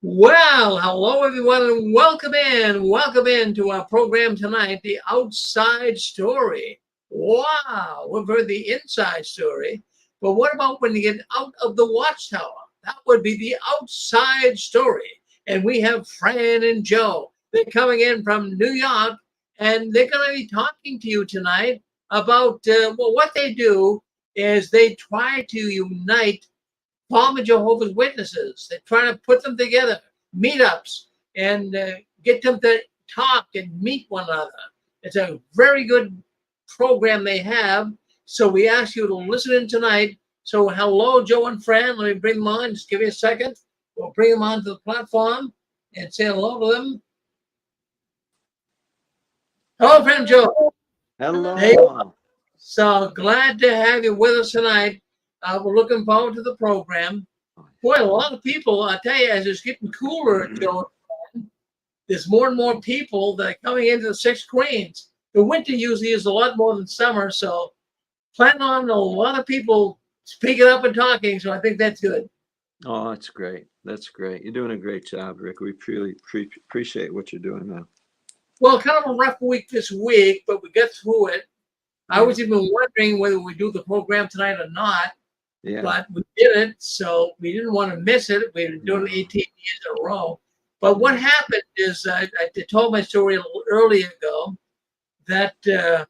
Well, hello everyone, and welcome in to our program tonight, The Outside Story. Wow, we've heard the inside story, but what about when you get out of the watchtower? That would be the outside story. And we have Fran and Joe. They're coming in from New York, and they're going to be talking to you tonight about, what they do is they try to unite former Jehovah's Witnesses. They're trying to put them together, meetups, and get them to talk and meet one another. It's a very good program they have. So we ask you to listen in tonight. So hello, Joe and Fran. Let me bring them on. Just give me a second. We'll bring them onto the platform and say hello to them. Hello, Fran, Joe. Hey, Hello. so glad to have you with us tonight. We're looking forward to the program. Boy, a lot of people, I tell you, as it's getting cooler, Joe, there's more and more people that are coming into the Six Queens. The winter usually is a lot more than summer, so plan on a lot of people speaking up and talking, so I think that's good. Oh, that's great. That's great. You're doing a great job, Rick. We really appreciate what you're doing now. Well, kind of a rough week this week, but we got through it. I was even wondering whether we do the program tonight or not, Yeah. but we did it, so we didn't want to miss it. We've been doing it 18 years in a row. But what happened is I told my story a little earlier ago that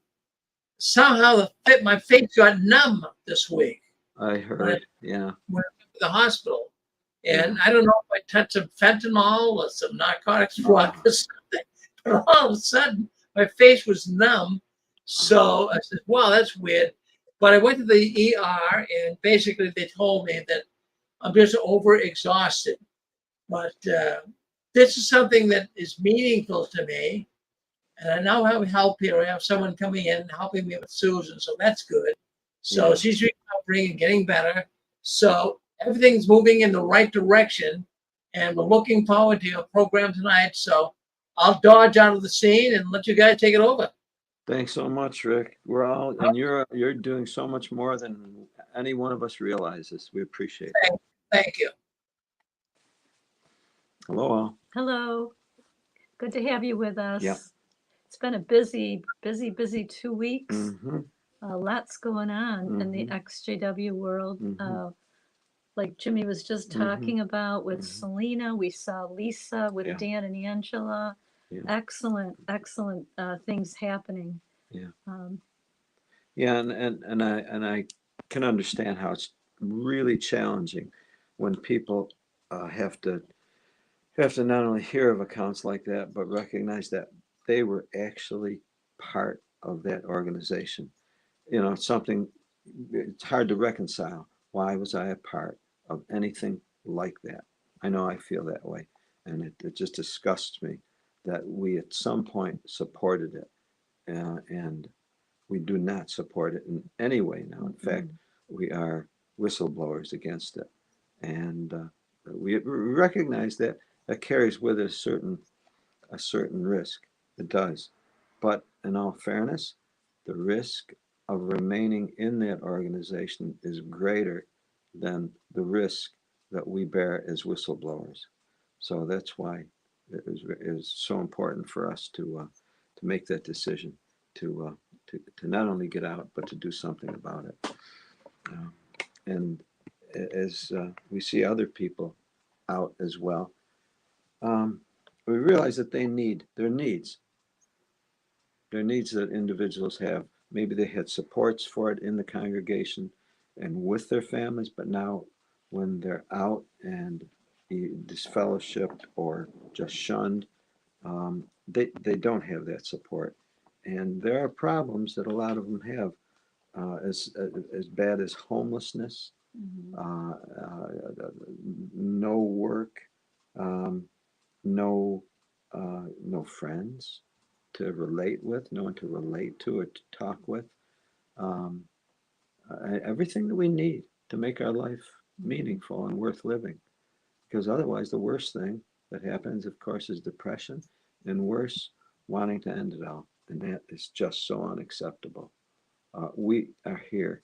somehow my face got numb this week I when I heard. Yeah. went to the hospital. And I don't know if I touched some fentanyl or some narcotics drug or something, but all of a sudden my face was numb. So I said, wow, that's weird. But I went to the ER and basically they told me that I'm just over exhausted. But this is something that is meaningful to me. And I now have help here. I have someone coming in and helping me with Susan. So that's good. So Yeah. she's recovering and getting better. So everything's moving in the right direction. And we're looking forward to your program tonight. So I'll dodge out of the scene and let you guys take it over. Thanks so much, Rick. We're all, and you're doing so much more than any one of us realizes. We appreciate it. Thank you. Hello, all. Hello. Good to have you with us. Yep. It's been a busy 2 weeks. Mm-hmm. Lots going on in the EX-JW world. Like Jimmy was just talking about with Selena. We saw Lisa with Dan and Angela. Yeah. Excellent things happening. Yeah. Um, Yeah, and I can understand how it's really challenging when people have to not only hear of accounts like that, but recognize that they were actually part of that organization. You know, it's something, it's hard to reconcile. Why was I a part of anything like that? I know I feel that way. And it just disgusts me that we at some point supported it. And we do not support it in any way now. In fact, we are whistleblowers against it. And we recognize that that carries with it a certain risk. It does. But in all fairness, the risk of remaining in that organization is greater than the risk that we bear as whistleblowers. So that's why it is so important for us to make that decision to not only get out but to do something about it. And as we see other people out as well, we realize that they need their needs that individuals have. Maybe they had supports for it in the congregation and with their families, but now when they're out and disfellowshipped or just shunned, they don't have that support. And there are problems that a lot of them have, as bad as homelessness, no work, um, no no friends to relate with, no one to relate to or to talk with. Um, Everything that we need to make our life meaningful and worth living. Because otherwise, the worst thing that happens, of course, is depression, and worse, wanting to end it all. And that is just so unacceptable. We are here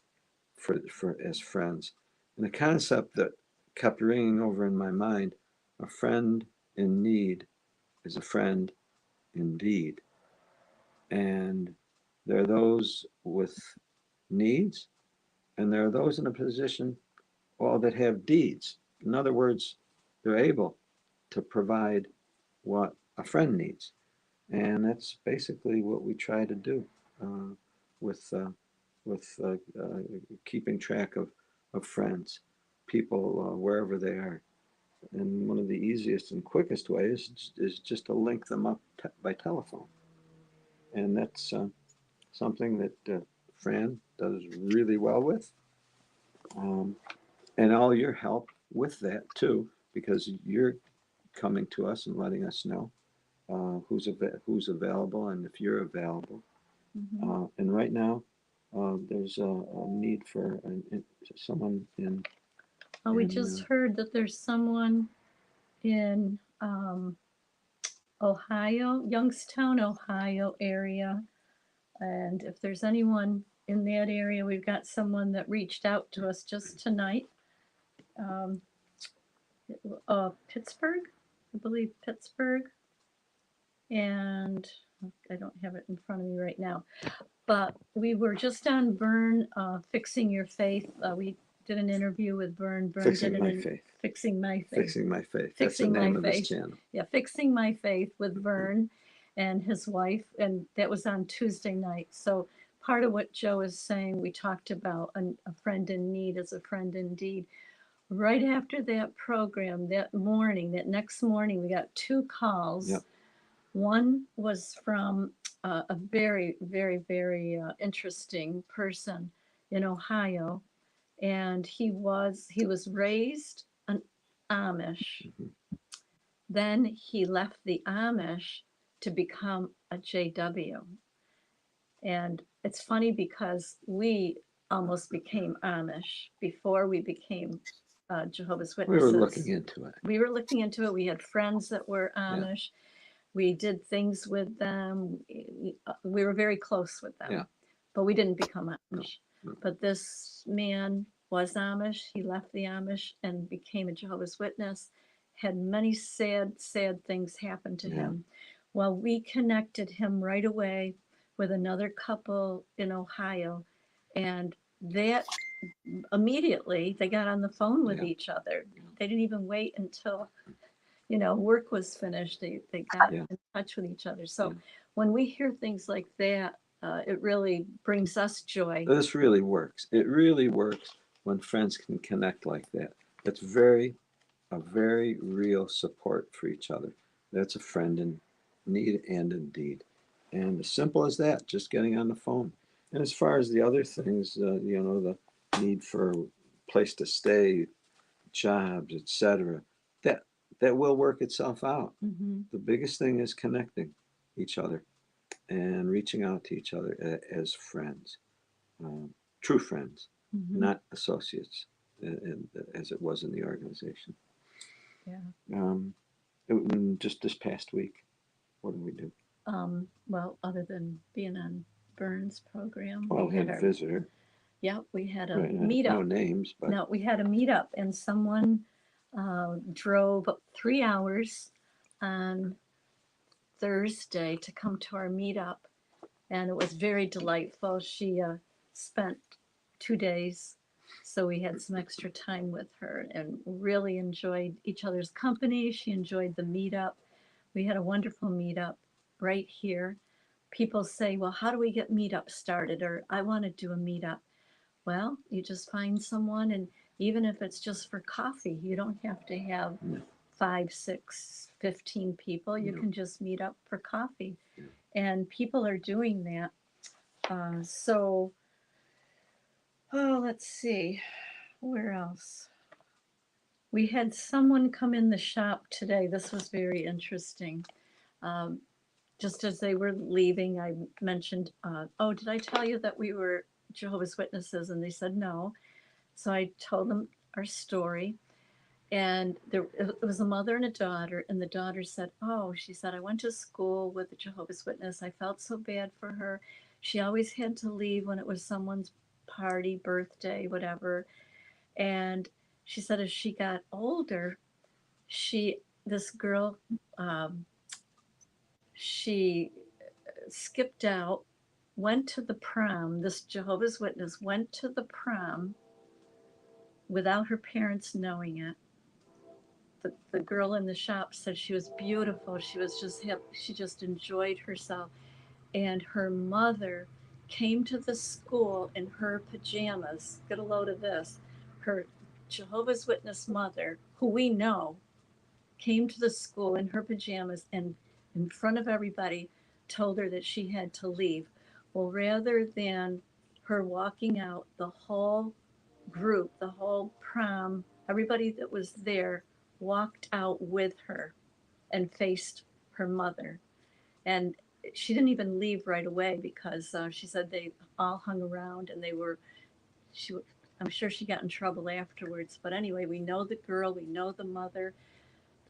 for as friends. And the concept that kept ringing over in my mind A friend in need is a friend indeed. And there are those with needs, and there are those in a position, well, that have deeds. In other words, they're able to provide what a friend needs. And that's basically what we try to do uh, with, uh, with keeping track of friends, people wherever they are. And one of the easiest and quickest ways is just to link them up by telephone. And that's something that Fran does really well with. Um, and all your help with that too, because you're coming to us and letting us know who's available and if you're available. And right now, there's a need for someone in. Oh, we just heard that there's someone in Ohio, Youngstown, Ohio area. And if there's anyone in that area, we've got someone that reached out to us just tonight. Um, Pittsburgh, I believe Pittsburgh. And I don't have it in front of me right now. But we were just on Vern, Fixing Your Faith. We did an interview with Vern. Fixing My Faith. Fixing My Faith. Fixing My Faith. That's the Fixing name My of his Faith. channel. Yeah, Fixing My Faith with Vern and his wife. And that was on Tuesday night. So part of what Joe is saying, we talked about a friend in need is a friend indeed. Right after that program, that next morning, we got 2 calls. Yep. One was from a very, very, very interesting person in Ohio, and he was raised an Amish. Then he left the Amish to become a JW. And it's funny because we almost became Amish before we became Jehovah's We Witnesses. were looking into it. We had friends that were Amish. Yeah. We did things with them. We were very close with them. Yeah. But we didn't become Amish. No. But this man was Amish. He left the Amish and became a Jehovah's Witness. Had many sad, sad things happen to him. Well, we connected him right away with another couple in Ohio. And that immediately they got on the phone with each other. They didn't even wait until work was finished. They got in touch with each other. So when we hear things like that, it really brings us joy. This really works. It really works when friends can connect like that. That's a very real support for each other. That's a friend in need and indeed. And as simple as that, just getting on the phone. And as far as the other things, the need for a place to stay, jobs, etc., that will work itself out. Mm-hmm. The biggest thing is connecting each other and reaching out to each other as friends, true friends, not associates, as it was in the organization. Yeah. Just this past week, what did we do? Well, other than being on Vern's program, Well, we had a visitor. Yeah, we had a Right, meetup. No names, but No, we had a meetup, and someone drove 3 hours on Thursday to come to our meetup, and it was very delightful. She spent 2 days, so we had some extra time with her and really enjoyed each other's company. She enjoyed the meetup. We had a wonderful meetup right here. People say, well, how do we get meetup started? Or I want to do a meetup. Well, you just find someone, and even if it's just for coffee, you don't have to have 5, 6, 15 people. You can just meet up for coffee. And people are doing that. Let's see, where else? We had someone come in the shop today. This was very interesting. Just as they were leaving, I mentioned, did I tell you that we were Jehovah's Witnesses? And they said no. So I told them our story. And it was a mother and a daughter. And the daughter said, she said, I went to school with a Jehovah's Witness. I felt so bad for her. She always had to leave when it was someone's party, birthday, whatever. And she said as she got older, she this girl, um, she skipped out, went to the prom. This Jehovah's Witness went to the prom without her parents knowing it. The girl in the shop said she was beautiful. She was just she just enjoyed herself. And her mother came to the school in her pajamas. Get a load of this. Her Jehovah's Witness mother, who we know, came to the school in her pajamas and in front of everybody told her that she had to leave. Well, rather than her walking out, the whole group, the whole prom, everybody that was there walked out with her and faced her mother. And she didn't even leave right away because she said they all hung around and they were, she, I'm sure she got in trouble afterwards. But anyway, we know the girl, we know the mother.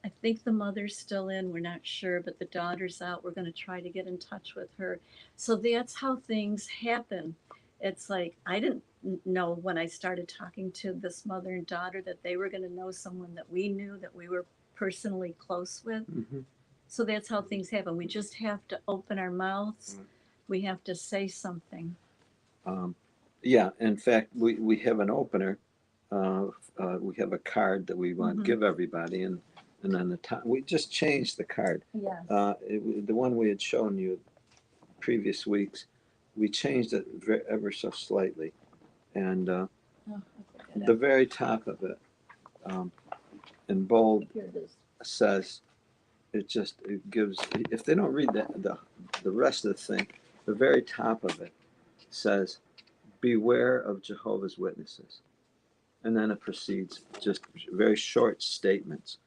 I think the mother's still in, we're not sure, but the daughter's out. We're going to try to get in touch with her. So that's how things happen. It's like, I didn't know when I started talking to this mother and daughter that they were going to know someone that we knew, that we were personally close with. Mm-hmm. So that's how things happen. We just have to open our mouths. We have to say something. Yeah, in fact, we have an opener. We have a card that we want to give everybody, and on the top, we just changed the card. Yes. The one we had shown you previous weeks, we changed it ever so slightly, and the very top of it, in bold, Here it is. says, it gives. If they don't read the rest of the thing, the very top of it says, "Beware of Jehovah's Witnesses," and then it proceeds just very short statements.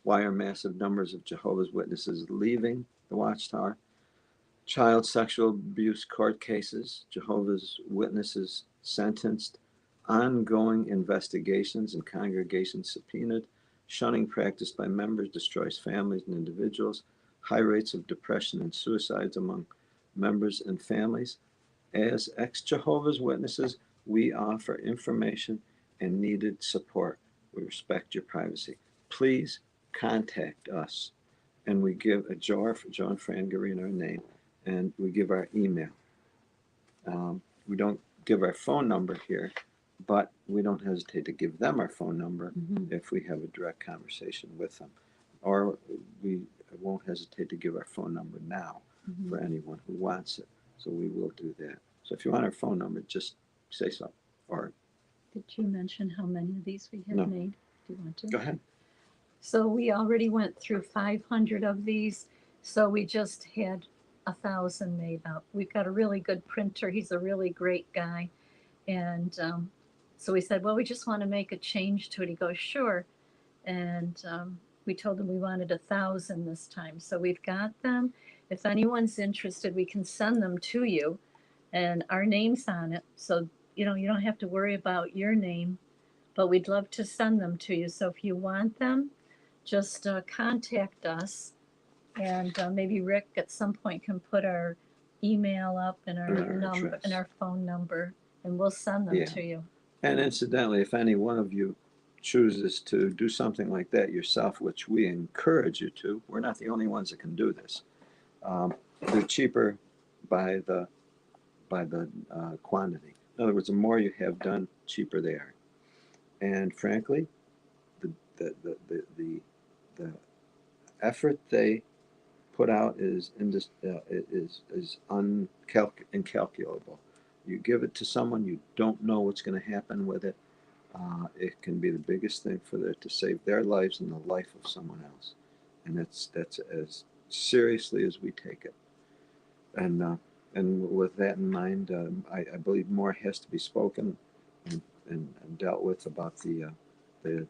Why are massive numbers of Jehovah's Witnesses leaving the Watchtower? Child sexual abuse court cases, Jehovah's Witnesses sentenced, ongoing investigations and congregations subpoenaed, shunning practiced by members destroys families and individuals, high rates of depression and suicides among members and families. As ex-Jehovah's Witnesses, we offer information and needed support. We respect your privacy. Please contact us. And we give Joe and Fran Garino our name, and we give our email. We don't give our phone number here, but we don't hesitate to give them our phone number if we have a direct conversation with them. Or we won't hesitate to give our phone number now for anyone who wants it. So we will do that. So if you want our phone number, just say so. Or Did you mention how many of these we have No. made? Do you want to? go ahead. So we already went through 500 of these. So we just had 1,000 made up. We've got a really good printer. He's a really great guy. And so we said, well, we just want to make a change to it. He goes, sure. And we told him we wanted 1,000 this time. So we've got them. If anyone's interested, we can send them to you. And our name's on it. So, you don't have to worry about your name, but we'd love to send them to you. So if you want them, just contact us. And maybe Rick at some point can put our email up and our number address. and our phone number, and we'll send them to you. And incidentally, if any one of you chooses to do something like that yourself, which we encourage you to, we're not the only ones that can do this. They're cheaper by the quantity. In other words, the more you have done, cheaper they are. And frankly, the effort they put out is incalculable. You give it to someone, you don't know what's going to happen with it. It can be the biggest thing for them to save their lives and the life of someone else, and that's as seriously as we take it. And with that in mind, I believe more has to be spoken and dealt with about the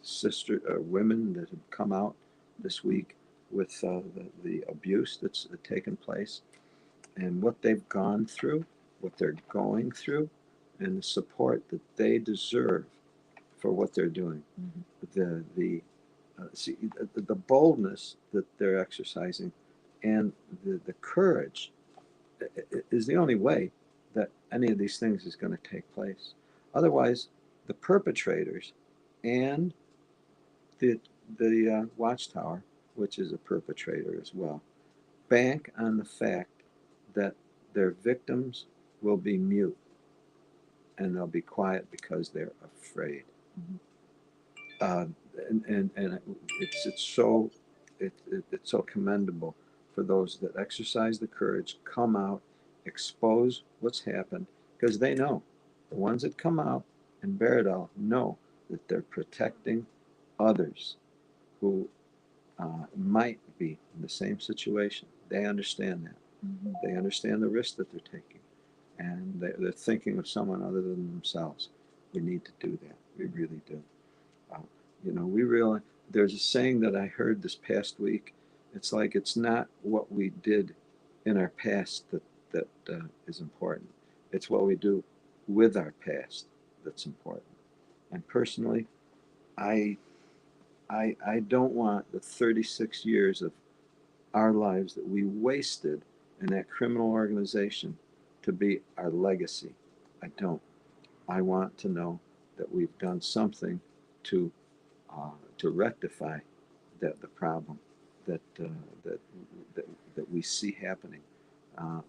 sister women that have come out this week with the abuse that's taken place, and what they've gone through, what they're going through, and the support that they deserve for what they're doing. The boldness that they're exercising and the courage is the only way that any of these things is going to take place. Otherwise, the perpetrators and the Watchtower, which is a perpetrator as well, bank on the fact that their victims will be mute and they'll be quiet because they're afraid. Mhm. Uh, and it's so commendable for those that exercise the courage, come out, expose what's happened, because they know the ones that come out and bear it all know that they're protecting others who might be in the same situation. They understand that. Mhm. They understand the risk that they're taking, and they're thinking of someone other than themselves. We need to do that. We really do. Uh, we realize there's a saying that I heard this past week. It's like it's not what we did in our past that is important. It's what we do with our past that's important. And personally, I I don't want the 36 years of our lives that we wasted in that criminal organization to be our legacy. I don't. I want to know that we've done something to to rectify the problem that that, that we see happening, and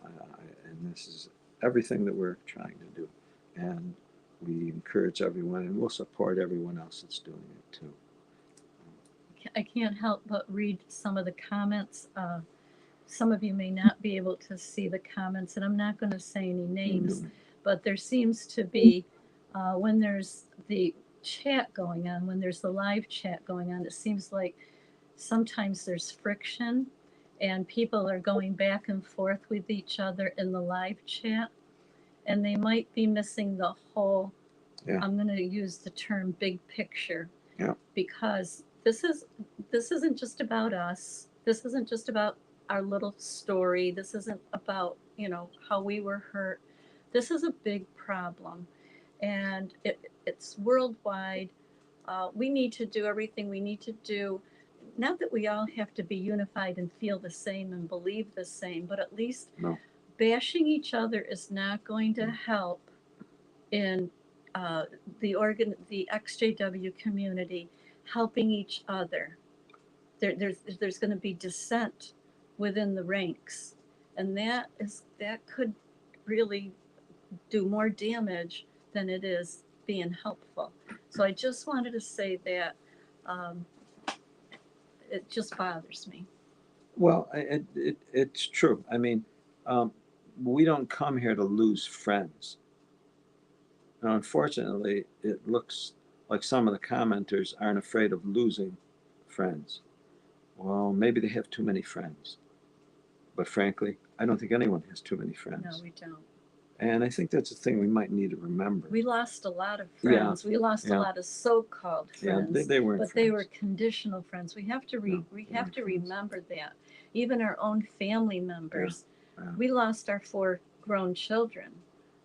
this is everything that we're trying to do, and we encourage everyone, and we'll support everyone else that's doing it too. I can't help but read some of the comments. Some of you may not be able to see the comments, and I'm not going to say any names, but there seems to be, when there's the chat going on, when there's the live chat going on, it seems like sometimes there's friction and people are going back and forth with each other in the live chat, and they might be missing the whole, Yeah. I'm going to use the term big picture. Yeah. Because this isn't just about us. This isn't just about our little story. This isn't about, how we were hurt. This is a big problem, and it's worldwide. We need to do everything we need to do. Not that we all have to be unified and feel the same and believe the same, but at least No. bashing each other is not going to help in the XJW community, helping each other. There's going to be dissent within the ranks, and that could really do more damage than it is being helpful. So I just wanted to say that, um, it just bothers me. Well, it's true. I mean, um, we don't come here to lose friends. Now, unfortunately, it looks like some of the commenters aren't afraid of losing friends. Well, maybe they have too many friends. But frankly, I don't think anyone has too many No, friends. we don't. And I think that's a thing we might need to remember. We lost a lot of Yeah, friends. We lost a lot of so-called Yeah, friends, they weren't but friends. they were conditional friends. We have to No, we they have weren't to friends. remember that. Even our own family members, Yeah. we lost our 4 grown children.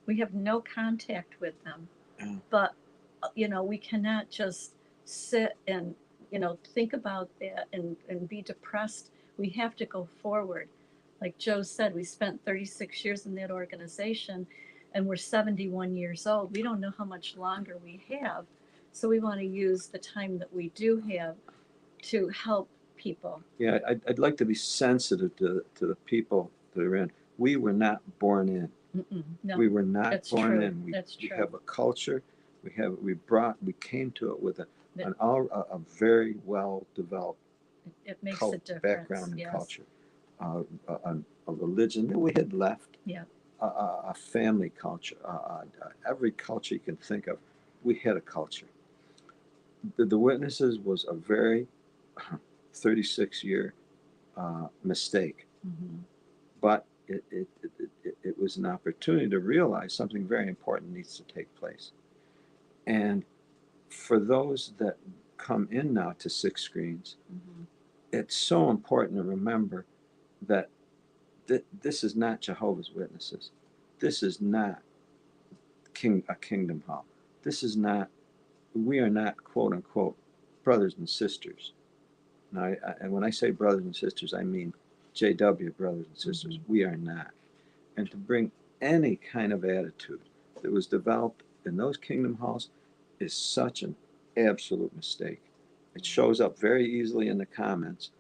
We have no contact with them. Yeah. But we cannot just sit and think about that and be depressed. We have to go forward. Like Joe said, we spent 36 years in that organization, and we're 71 years old. We don't know how much longer we have, so we want to use the time that we do have to help people. Yeah, I'd like to be sensitive to the people that are in. We were not born in. No, We were not that's born true. in. We That's true. have a culture. We came to it with a very well developed it makes a difference. background and Yes. culture, a religion that we had left, Yeah. a family culture, every culture you can think of, we had a culture. The Witnesses was a very 36-year mistake, Mhm. but it was an opportunity to realize something very important needs to take place. And for those that come in now to Six Screens, Mhm. it's so important to remember that this is not Jehovah's Witnesses. This is not a kingdom hall. This is not, we are not quote unquote brothers and sisters. Now, and when I say brothers and sisters, I mean JW brothers and sisters. Mhm. We are not. And to bring any kind of attitude that was developed in those kingdom halls is such an absolute mistake. It shows up very easily in the comments.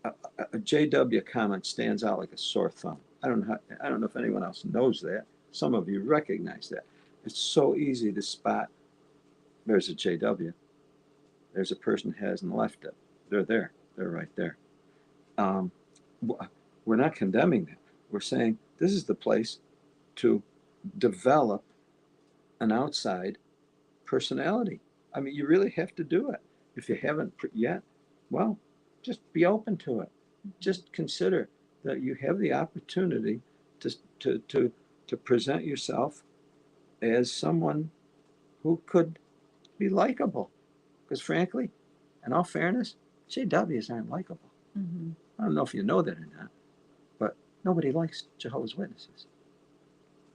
A JW comment stands out like a sore thumb. I don't know if anyone else knows that. Some of you recognize that. It's so easy to spot. There's a JW. There's a person who hasn't left it. They're there. They're right there. We're not condemning that. We're saying this is the place to develop an outside personality. I mean, you really have to do it. If you haven't yet, well, just be open to it. Just consider that you have the opportunity to present yourself as someone who could be likable. Because frankly, in all fairness, JWs aren't likable. Mm-hmm. I don't know if you know that or not, but nobody likes Jehovah's Witnesses.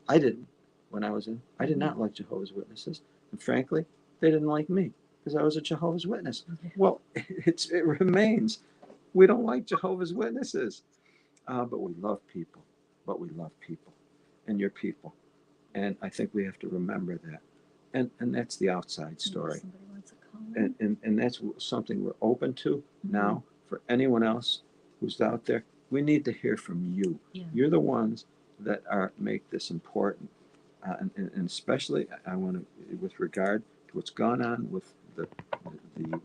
I didn't when I was in. I did not like Jehovah's Witnesses. And frankly, they didn't like me because I was a Jehovah's Witness. Yeah. Well, it remains. We don't like Jehovah's Witnesses, but we love people. But we love people, and you're people. And I think we have to remember that. And that's the outside story. Somebody wants a call. And that's something we're open to now for anyone else who's out there. We need to hear from you. Yeah. You're the ones that make this important. And especially, I want to, with regard to what's gone on with the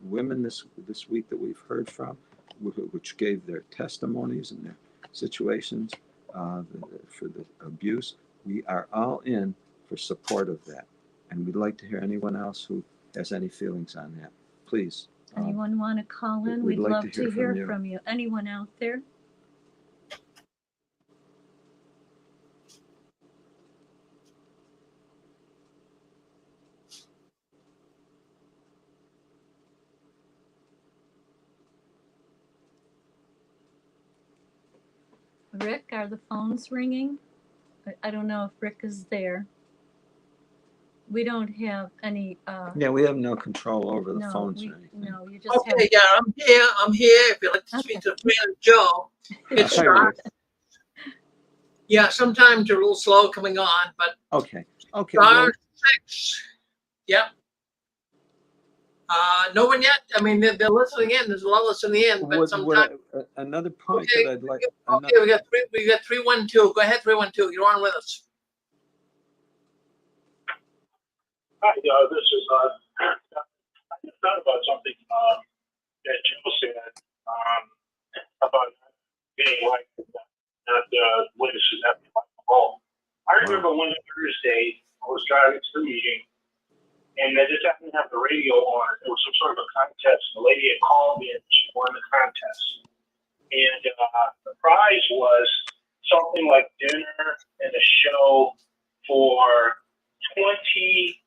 women this week that we've heard from, which gave their testimonies and their situations for the abuse. We are all in for support of that. And we'd like to hear anyone else who has any feelings on that. Please. Anyone want to call in? we'd We'd like love to hear to hear from you. from you. Anyone out there? Rick, are the phones ringing? I don't know if Rick is there. We don't have any. Yeah, we have no control over the No, phones or anything. no, you just Okay, yeah, I'm here. I'm here. If you'd like to speak to Fran Joe, it's Hi, Rick. yeah. Sometimes you're a little slow coming on, but Okay. star 6. Yep. No one yet. I mean, they're listening in. There's a lot listening in, but sometimes. Another point Okay, that I'd like. Okay, we got 312. Go ahead, 312. You're on with us. Hi, this is, I just thought about something that Joe said about being like, not witnesses having alcohol. I remember one Thursday, I was driving to the meeting, and they just happened to have the radio on. It was some sort of a contest. The lady had called me, and she won the contest. And the prize was something like dinner and a show for 20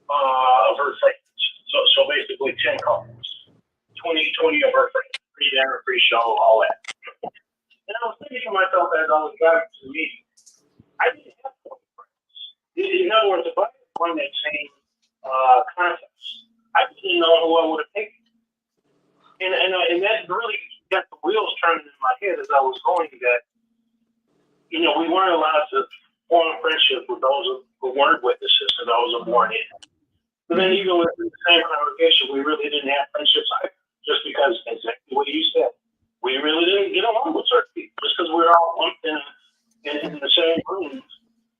of her friends. So basically 10 couples. 20 of her friends. Free dinner, free show, all that. And I was thinking to myself as I was driving to the meeting, I didn't have 20 friends. In other words, if I had won that same contest, I didn't know who I would have taken. And that really got the wheels turning in my head as I was going to that. You know, we weren't allowed to form friendships with those who weren't witnesses and those who weren't in. But then even within the same congregation, we really didn't have friendships either, just because, exactly what you said, we really didn't get along with certain people, just because we were all lumped in the same room,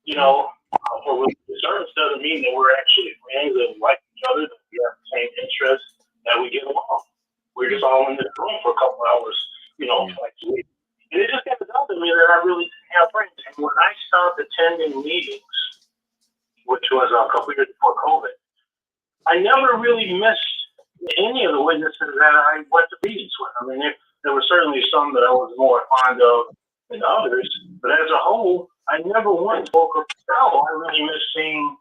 you know, for religious service doesn't mean that we're actually friends and like each other, that we have the same interests, that we get along. We're just all in this room for a couple hours, you know, like a week. And it just got to tell me that I really didn't have friends. And when I stopped attending meetings, which was a couple years before COVID, I never really missed any of the witnesses that I went to meetings with. I mean, there were certainly some that I was more fond of than others, but as a whole, I never once spoke of, oh, I really miss seeing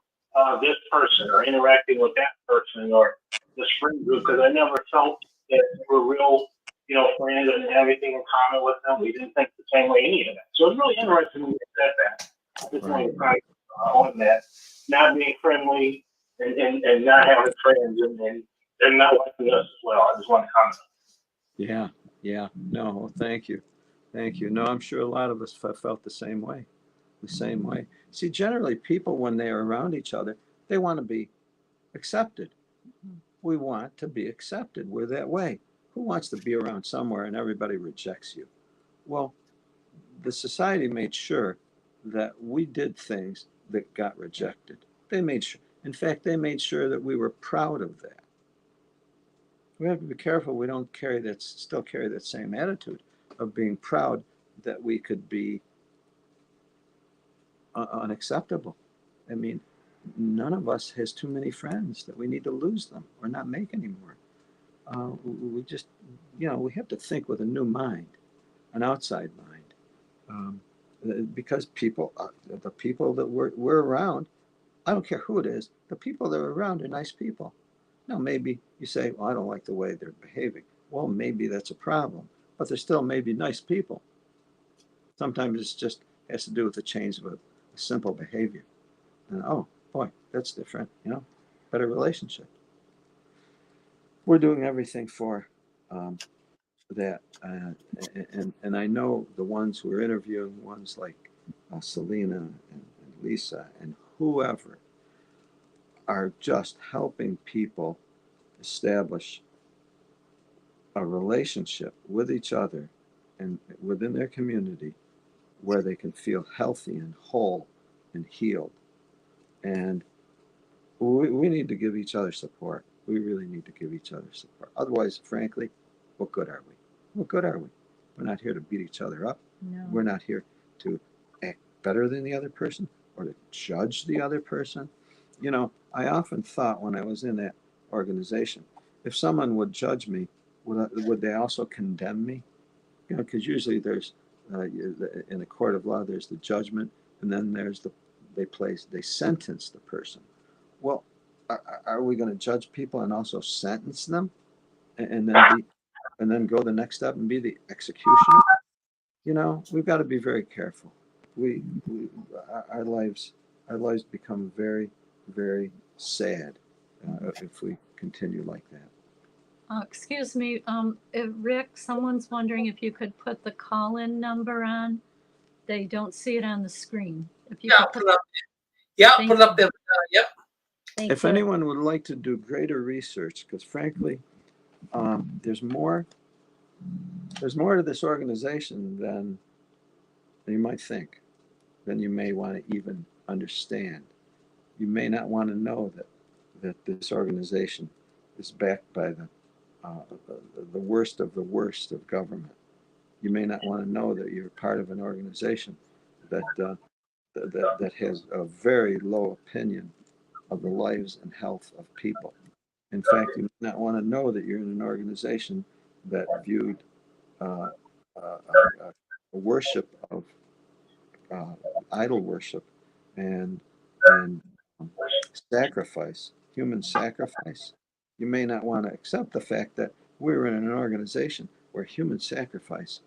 this person or interacting with that person or this friend group, because I never felt that they were real, you know, friends and have anything in common with them. We didn't think the same way, any of that. So it's really interesting when you said that. I just want to try on that, not being friendly and not having friends, and they're not liking us as well. I just want to comment. Yeah. No, thank you. No, I'm sure a lot of us felt the same way. See, generally people, when they're around each other, they want to be accepted. We want to be accepted. We're that way. Who wants to be around somewhere and everybody rejects you? Well, the society made sure that we did things that got rejected. They made sure, in fact, they made sure that we were proud of that. We have to be careful we don't still carry that same attitude of being proud that we could be unacceptable. I mean, none of us has too many friends that we need to lose them or not make anymore. We just, we have to think with a new mind, an outside mind, because the people that we're around, I don't care who it is, the people that are around are nice people. Now, maybe you say, well, I don't like the way they're behaving. Well, maybe that's a problem, but they're still maybe nice people. Sometimes it's just has to do with the change of a simple behavior. And oh, boy, that's different, better relationship. We're doing everything for that. And I know the ones we're interviewing, ones like Selena and Lisa and whoever, are just helping people establish a relationship with each other and within their community where they can feel healthy and whole and healed. And we need to give each other support. We really need to give each other support. Otherwise, frankly, what good are we? What good are we? We're not here to beat each other up. No. We're not here to act better than the other person or to judge the other person. I often thought when I was in that organization, if someone would judge me, would they also condemn me? Because usually there's, in a court of law, there's the judgment, and then there's they sentence the person. Well, are we going to judge people and also sentence them, and then go the next step and be the executioner? We've got to be very careful. Our lives become very, very sad if we continue like that. Excuse me, Rick, someone's wondering if you could put the call-in number on. They don't see it on the screen. If you Yeah, could put it up. Yeah, Thank put it up you. there. Yep. Thank If you. anyone would like to do greater research, because frankly, there's more to this organization than you might think, than you may want to even understand. You may not want to know that this organization is backed by the worst of government. You may not want to know that you're part of an organization that has a very low opinion of the lives and health of people. In fact, you may not want to know that you're in an organization that viewed worship of idol worship and sacrifice, human sacrifice. You may not want to accept the fact that we're in an organization where human sacrifice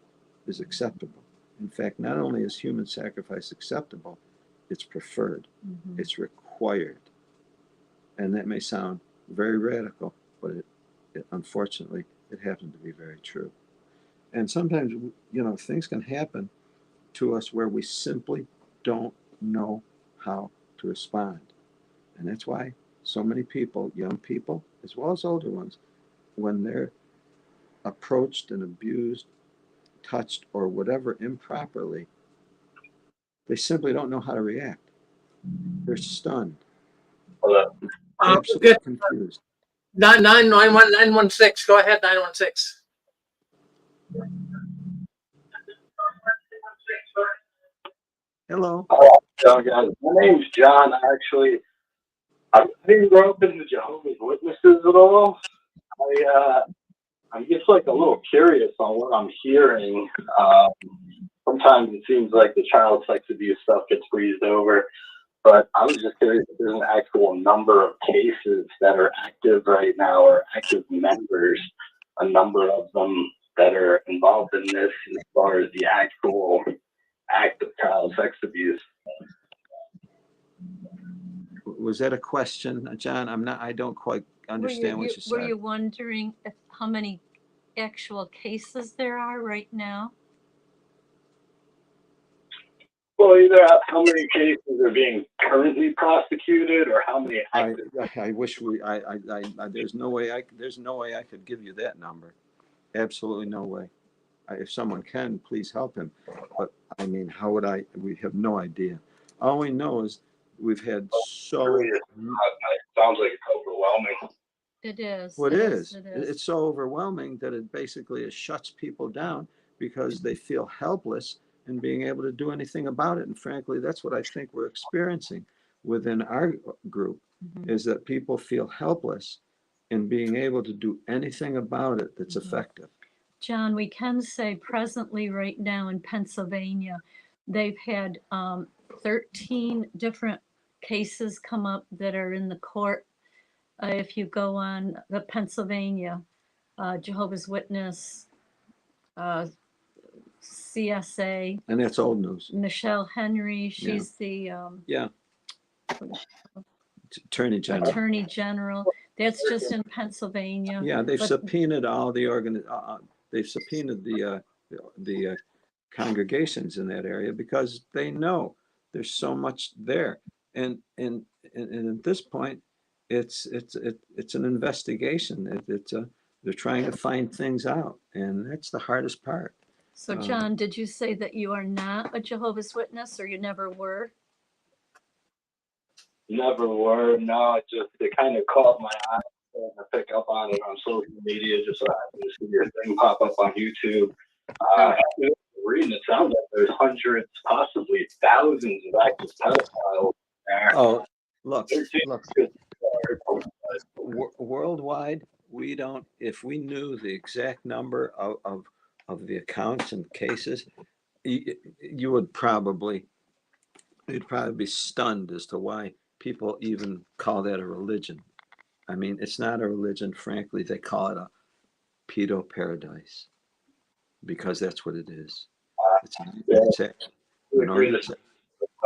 is acceptable. In fact, not only is human sacrifice acceptable, it's preferred, it's required. And that may sound very radical, but it unfortunately, it happens to be very true. And sometimes, things can happen to us where we simply don't know how to respond. And that's why so many people, young people, as well as older ones, when they're approached and abused, touched, or whatever improperly, they simply don't know how to react. They're stunned, absolutely Good. confused. 916. Go ahead, 916. Hello. So, guys, my name's John. Actually, I didn't grow up in the Jehovah's Witnesses at all. I'm just like a little curious on what I'm hearing. Sometimes it seems like the child sex abuse stuff gets breezed over, but I was just curious if there's an actual number of cases that are active right now or active members, a number of them that are involved in this as far as the actual act of child sex abuse. Was that a question, John? I don't quite understand what you said. Were you wondering how many actual cases there are right now? Well, either how many cases are being currently prosecuted, or how many active. I wish there's no way I could give you that number. Absolutely no way. If someone can, please help him. But I mean, how would I? We have no idea. All we know is we've had so. It sounds like it's overwhelming. It is. Well, it is. It is. It's so overwhelming that it shuts people down because they feel helpless in being able to do anything about it. And frankly, that's what I think we're experiencing within our group, Mhm. is that people feel helpless in being able to do anything about it that's Mhm. effective. John, we can say presently right now in Pennsylvania, they've had 13 different cases come up that are in the court. If you go on the Pennsylvania, Jehovah's Witness, CSA, And that's old news. Michelle Henry, she's the Yeah. Attorney General. Attorney General. That's just in Pennsylvania. Yeah, they've But- subpoenaed all the they've subpoenaed the congregations in that area because they know there's so much there. And at this point, it's an investigation. They're trying to find things out, and that's the hardest part. So John, did you say that you are not a Jehovah's Witness, or you never were? Never were. No, it kind of caught my eye to pick up on it on social media. Just so I happened to see your thing pop up on YouTube. Reading, it sounds like there's hundreds, possibly thousands of active pedophiles there. Oh, look. Look. Worldwide, we don't. If we knew the exact number of the accounts and cases, you would probably, you'd probably be stunned as to why people even call that a religion. I mean, it's not a religion. Frankly, they call it a pedo paradise because that's what it is. We agree that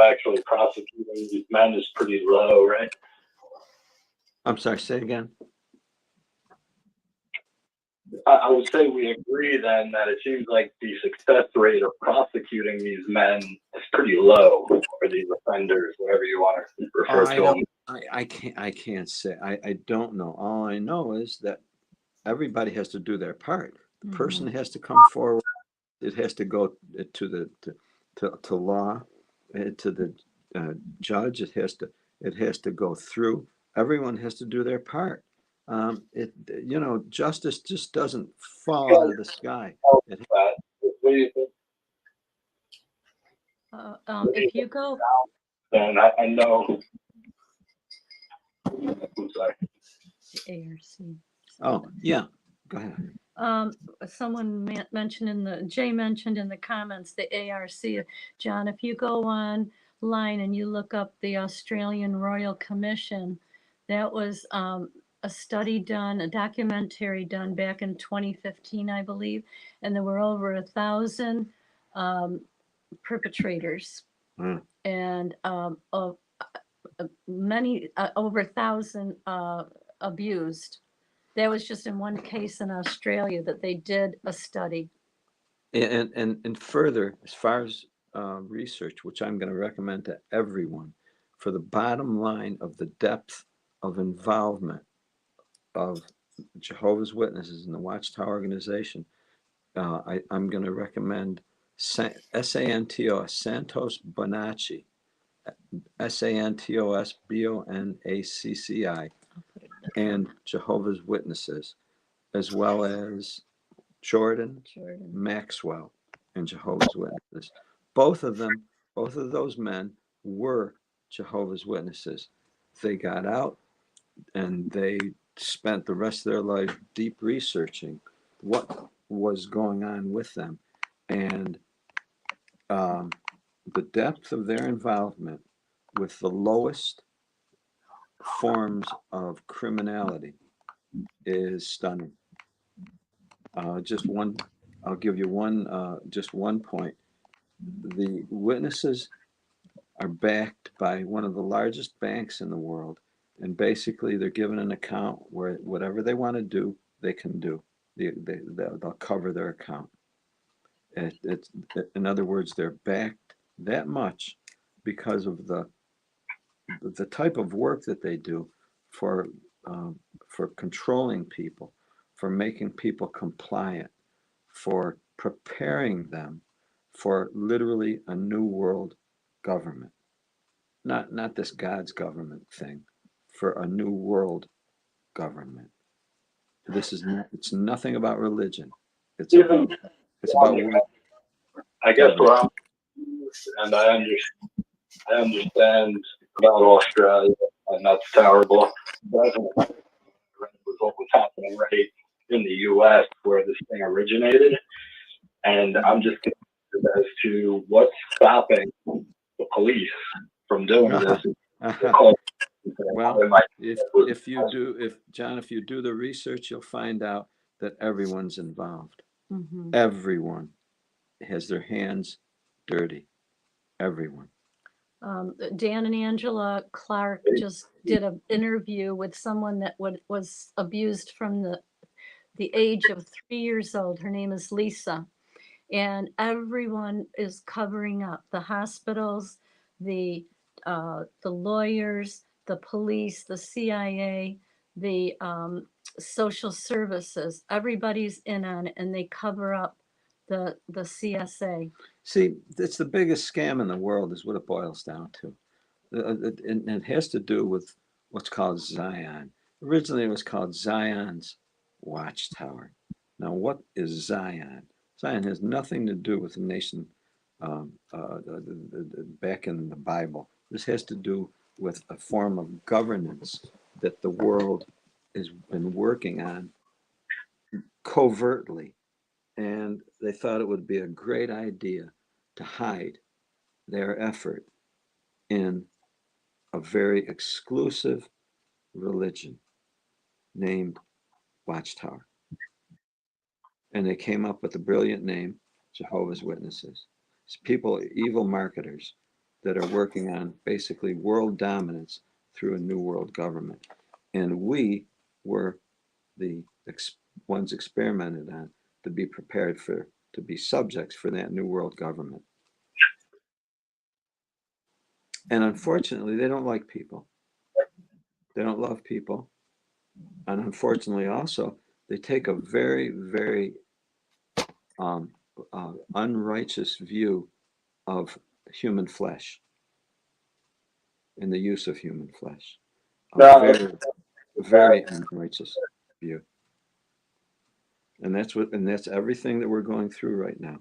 actually prosecuting these men is pretty low, right? I'm sorry, say again. I would say we agree then that it seems like the success rate of prosecuting these men is pretty low, or these offenders, whatever you want to refer to them. I can't say. I don't know. All I know is that everybody has to do their part. The person has to come forward. It has to go to law, to the judge. It has to go through. Everyone has to do their part. Justice just doesn't fall out of the sky. What do you think? If you go, Then I know. I'm sorry. ARC. Oh, yeah. Go ahead. Someone Jay mentioned in the comments the ARC. John, if you go online and you look up the Australian Royal Commission, that was a study done, a documentary done back in 2015, I believe, and there were over 1,000 perpetrators, and many over 1,000 abused. That was just in one case in Australia that they did a study. And further, as far as research, which I'm going to recommend to everyone, for the bottom line of the depth of involvement of Jehovah's Witnesses in the Watchtower organization, I'm going to recommend SANTOS, Santos Bonacci, SANTOS BONACCI, and Jehovah's Witnesses, as well as Jordan Maxwell and Jehovah's Witnesses. Both of those men were Jehovah's Witnesses. They got out and they spent the rest of their life deep researching what was going on with them. And the depth of their involvement with the lowest forms of criminality is stunning. I'll give you just one point. The witnesses are backed by one of the largest banks in the world, and basically they're given an account where whatever they want to do, they can do. They'll cover their account. In other words, they're backed that much because of the type of work that they do for controlling people, for making people compliant, for preparing them for literally a new world government. Not this God's government thing, for a new world government. This is it's nothing about religion. It's about I guess what I'm, and I understand about Australia, and that's terrible. But was what was happening right in the U.S. where this thing originated, and I'm just confused as to what's stopping the police from doing this. Well, if you do the research, you'll find out that everyone's involved. Mm-hmm. Everyone has their hands dirty. Everyone. Dan and Angela Clark just did an interview with someone that was abused from the age of 3 years old. Her name is Lisa. And everyone is covering up. The hospitals, the lawyers, the police, the CIA, the social services. Everybody's in on it, and they cover up the CSA. See, it's the biggest scam in the world is what it boils down to. And it has to do with what's called Zion. Originally, it was called Zion's Watchtower. Now, what is Zion? Zion has nothing to do with the nation back in the Bible. This has to do with a form of governance that the world has been working on covertly. And they thought it would be a great idea to hide their effort in a very exclusive religion named Watchtower. And they came up with a brilliant name, Jehovah's Witnesses. It's people, evil marketers that are working on basically world dominance through a new world government. And we were the ones experimented on to be prepared to be subjects for that new world government. And unfortunately, they don't like people. They don't love people. And unfortunately, also, they take a very, very unrighteous view of human flesh and the use of human flesh. Very, very unrighteous view. And that's everything that we're going through right now.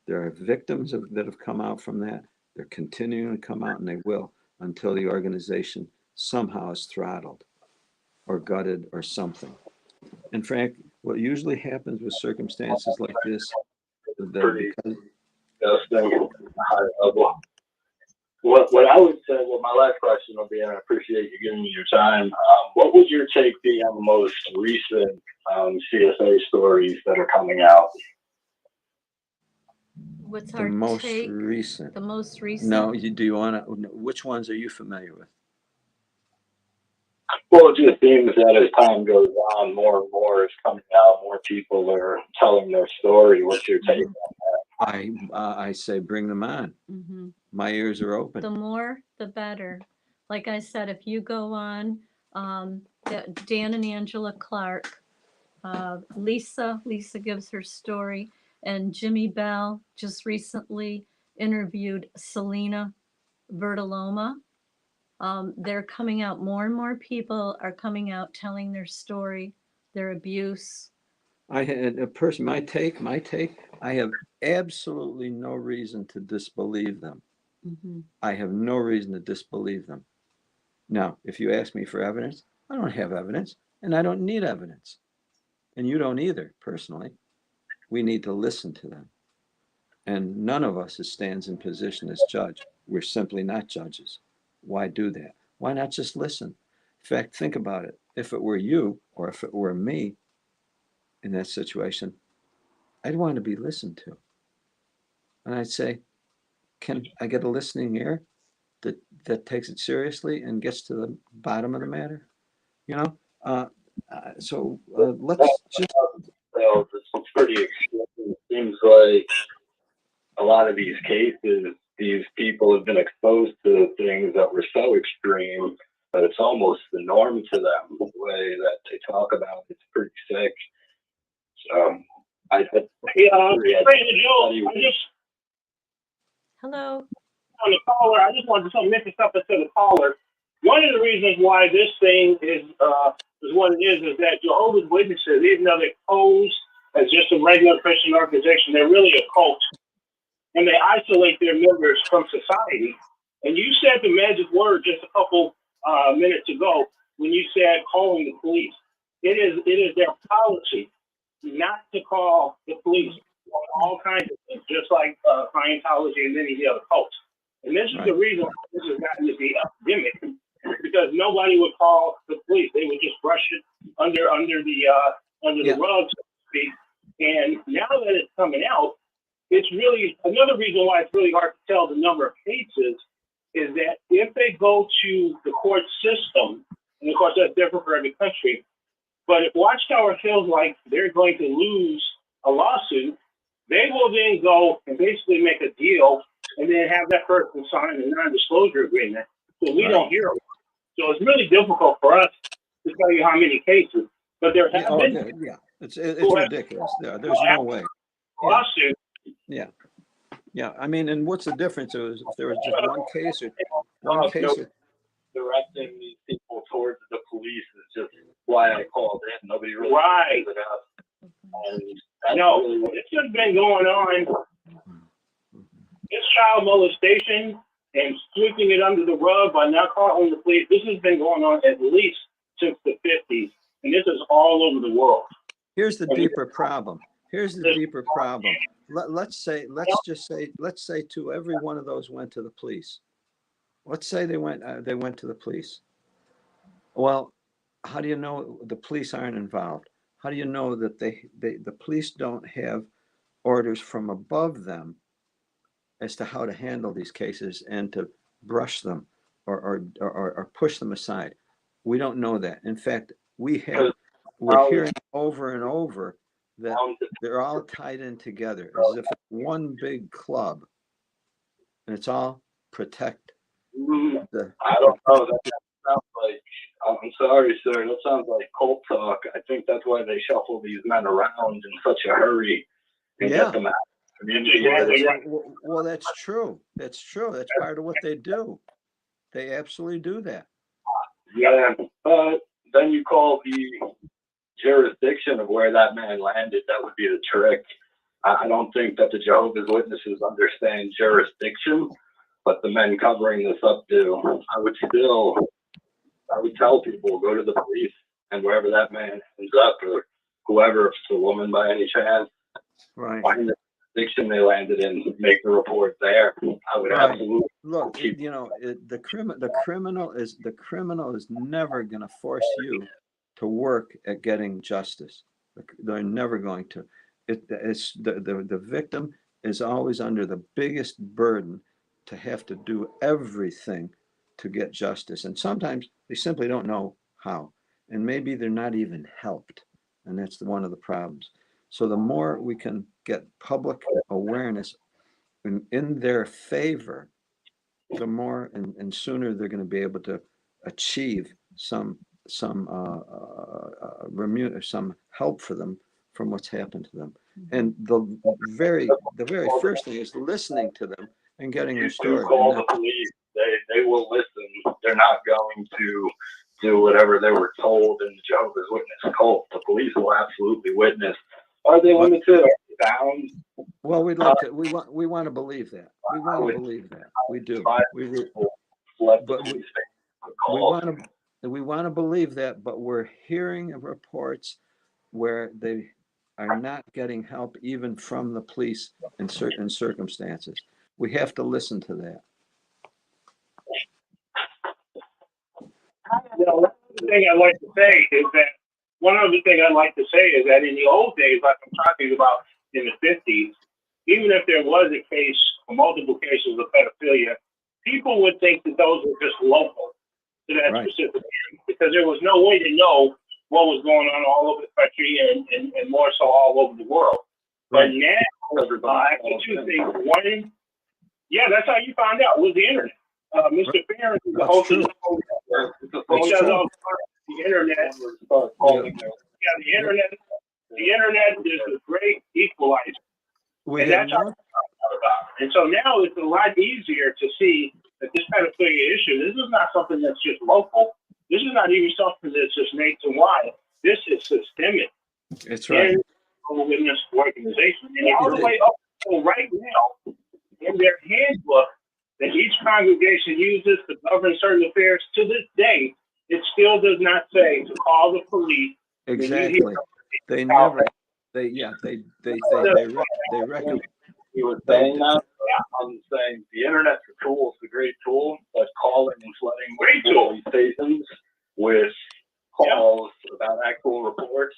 There are victims that have come out from that. They're continuing to come out, and they will until the organization somehow is throttled or gutted or something. In fact, what usually happens with circumstances like this, high level. What I would say, well, my last question will be, and I appreciate you giving me your time. What would your take be on the most recent CSA stories that are coming out? What's the our most take? recent. The most recent. No, do you want to? Which ones are you familiar with? Well, it just seems that as time goes on, more and more is coming out. More people are telling their story. What's your take on that? I say bring them on. Mm-hmm. My ears are open. The more, the better. Like I said, if you go on Dan and Angela Clark, Lisa gives her story, and Jimmy Bell just recently interviewed Selena Vertiloma. They're coming out, more and more people are coming out telling their story, their abuse. I had a person, my take, I have absolutely no reason to disbelieve them. Mm-hmm. I have no reason to disbelieve them. Now, if you ask me for evidence, I don't have evidence, and I don't need evidence. And you don't either, personally. We need to listen to them. And none of us stands in position as judge. We're simply not judges. Why do that? Why not just listen? In fact, think about it. If it were you or if it were me in that situation, I'd want to be listened to. And I'd say, can I get a listening ear that takes it seriously and gets to the bottom of the matter? You know? Let's just... It's pretty extreme. It seems like a lot of these cases, these people have been exposed to things that were so extreme that it's almost the norm to them. The way that they talk about it's pretty sick. So I Hello. On the caller, I just wanted to mention something to the caller. One of the reasons why this thing is what it is that Jehovah's Witnesses, even though they pose as just a regular Christian organization, they're really a cult, and they isolate their members from society. And you said the magic word just a couple minutes ago when you said calling the police. It is their policy not to call the police on all kinds of things, just like Scientology and many of the other cults. And this is the reason why this has gotten to be epidemic, because nobody would call the police. They would just brush it under the rug, so to speak. And now that it's coming out, it's really another reason why it's really hard to tell the number of cases is that if they go to the court system, and of course that's different for every country, but if Watchtower feels like they're going to lose a lawsuit, they will then go and basically make a deal and then have that person sign a non-disclosure agreement. So we don't hear them. So it's really difficult for us to tell you how many cases, but there have been. Yeah, it's ridiculous. There's no way. Lawsuit. Yeah. Yeah. I mean, and what's the difference? If there was just one case directing these people towards the police is just why I called in. Nobody really Right. figured it out. This has been going on. This child molestation and sweeping it under the rug by not calling the police, this has been going on at least since the 50s. And this is all over the world. Here's the deeper problem. Let's say to every one of those went to the police. Let's say they went to the police. Well, how do you know the police aren't involved? How do you know that the police don't have orders from above them as to how to handle these cases and to brush them or push them aside? We don't know that. In fact, we're hearing over and over that they're all tied in together as if it's one big club, and it's all protect. I don't know. That sounds like, I'm sorry, sir, that sounds like cult talk. I think that's why they shuffle these men around in such a hurry and get them out. Well, that's true. That's part of what they do. They absolutely do that. Yeah, but then you call the jurisdiction of where that man landed. That would be the trick. I don't think that the Jehovah's Witnesses understand jurisdiction, but the men covering this up do. I would tell people, go to the police, and wherever that man ends up, or whoever, if it's a woman by any chance, find the jurisdiction they landed in, make the report there. I would absolutely look. The criminal is never going to force you to work at getting justice. They're never going to. It's the victim is always under the biggest burden to have to do everything to get justice, and sometimes they simply don't know how, and maybe they're not even helped, and that's one of the problems. So the more we can get public awareness in their favor, the more and sooner they're going to be able to achieve some help for them from what's happened to them. And the very first thing is listening to them and getting their story. Call the police. They will listen. They're not going to do whatever they were told in the Jehovah's Witness cult. The police will absolutely witness. Are they limited? Are they bound? Well, we want to believe that. We want to believe that. We do. We want to believe that, but we're hearing reports where they are not getting help even from the police in certain circumstances. We have to listen to that. One other thing I'd like to say is that in the old days, like I'm talking about in the 50s, even if there was a case or multiple cases of pedophilia, people would think that those were just local to that specific area, because there was no way to know what was going on all over the country and more so all over the world. But now Actually, two things. One, yeah, that's how you find out was the internet. Mr. Farron is the host of the program. He does all the internet. Yeah, the internet. The internet is a great equalizer. We And have that's how no, and so now it's a lot easier to see that this kind of thing issue, this is not something that's just local. This is not even something that's just nationwide. This is systemic. it's right. In this organization. And all the way up to right now, in their handbook that each congregation uses to govern certain affairs, to this day, it still does not say to call the police. Exactly. They never, they reckon. He was saying that. I'm saying the internet's a tool, it's a great tool, but calling and flooding Great tool. police stations with calls about actual reports,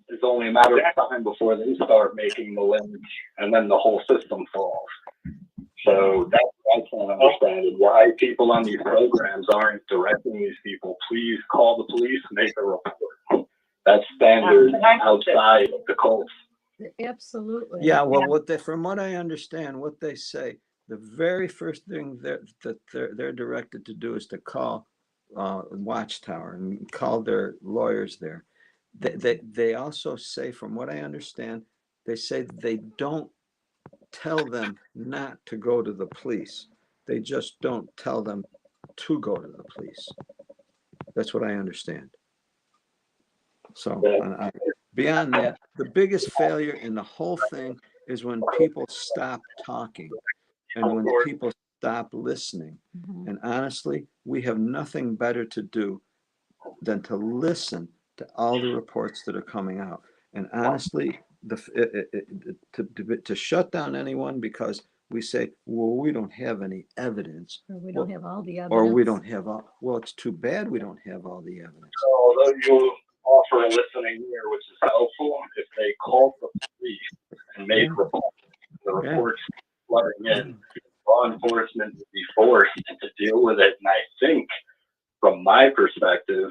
it's only a matter of time before they start making the link, and then the whole system falls. So that's what I can't understand, is why people on these programs aren't directing these people, please call the police, make a report. That's standard outside of the cult. Absolutely. Yeah, well, from what I understand, what they say, the very first thing that they're directed to do is to call Watchtower and call their lawyers there. They also say, from what I understand, they say they don't tell them not to go to the police. They just don't tell them to go to the police. That's what I understand. So beyond that, the biggest failure in the whole thing is when people stop talking and when people stop listening. Mhm. And honestly, we have nothing better to do than to listen to all the reports that are coming out. And honestly, to shut down anyone because we say, well, we don't have any evidence. Or we don't have all the evidence. Or we don't have all, well, it's too bad we don't have all the evidence. So although you offer a listening ear, which is helpful, if they called the police and made reports, the reports flooding in, law enforcement would be forced to deal with it. And I think, from my perspective,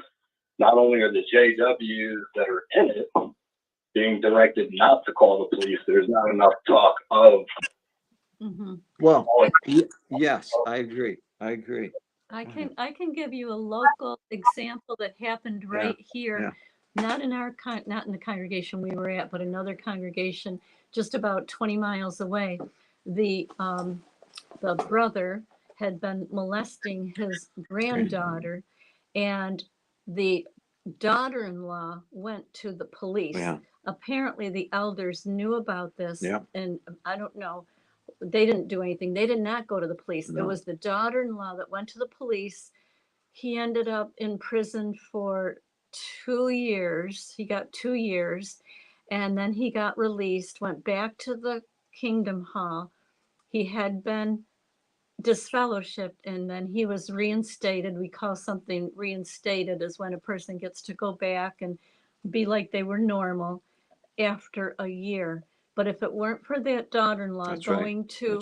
not only are the JWs that are in it being directed not to call the police, there's not enough talk of. Mhm. Well, yes, I agree. I can give you a local example that happened right here, not in the congregation we were at, but another congregation just about 20 miles away. The brother had been molesting his granddaughter, and the daughter-in-law went to the police. Yeah. Apparently, the elders knew about this, Yeah. and I don't know. They didn't do anything. They did not go to the police. No. It was the daughter-in-law that went to the police. He ended up in prison for 2 years. He got 2 years, and then he got released, went back to the Kingdom Hall. He had been disfellowshipped, and then he was reinstated. We call something reinstated is when a person gets to go back and be like they were normal after a year. But if it weren't for that daughter-in-law going to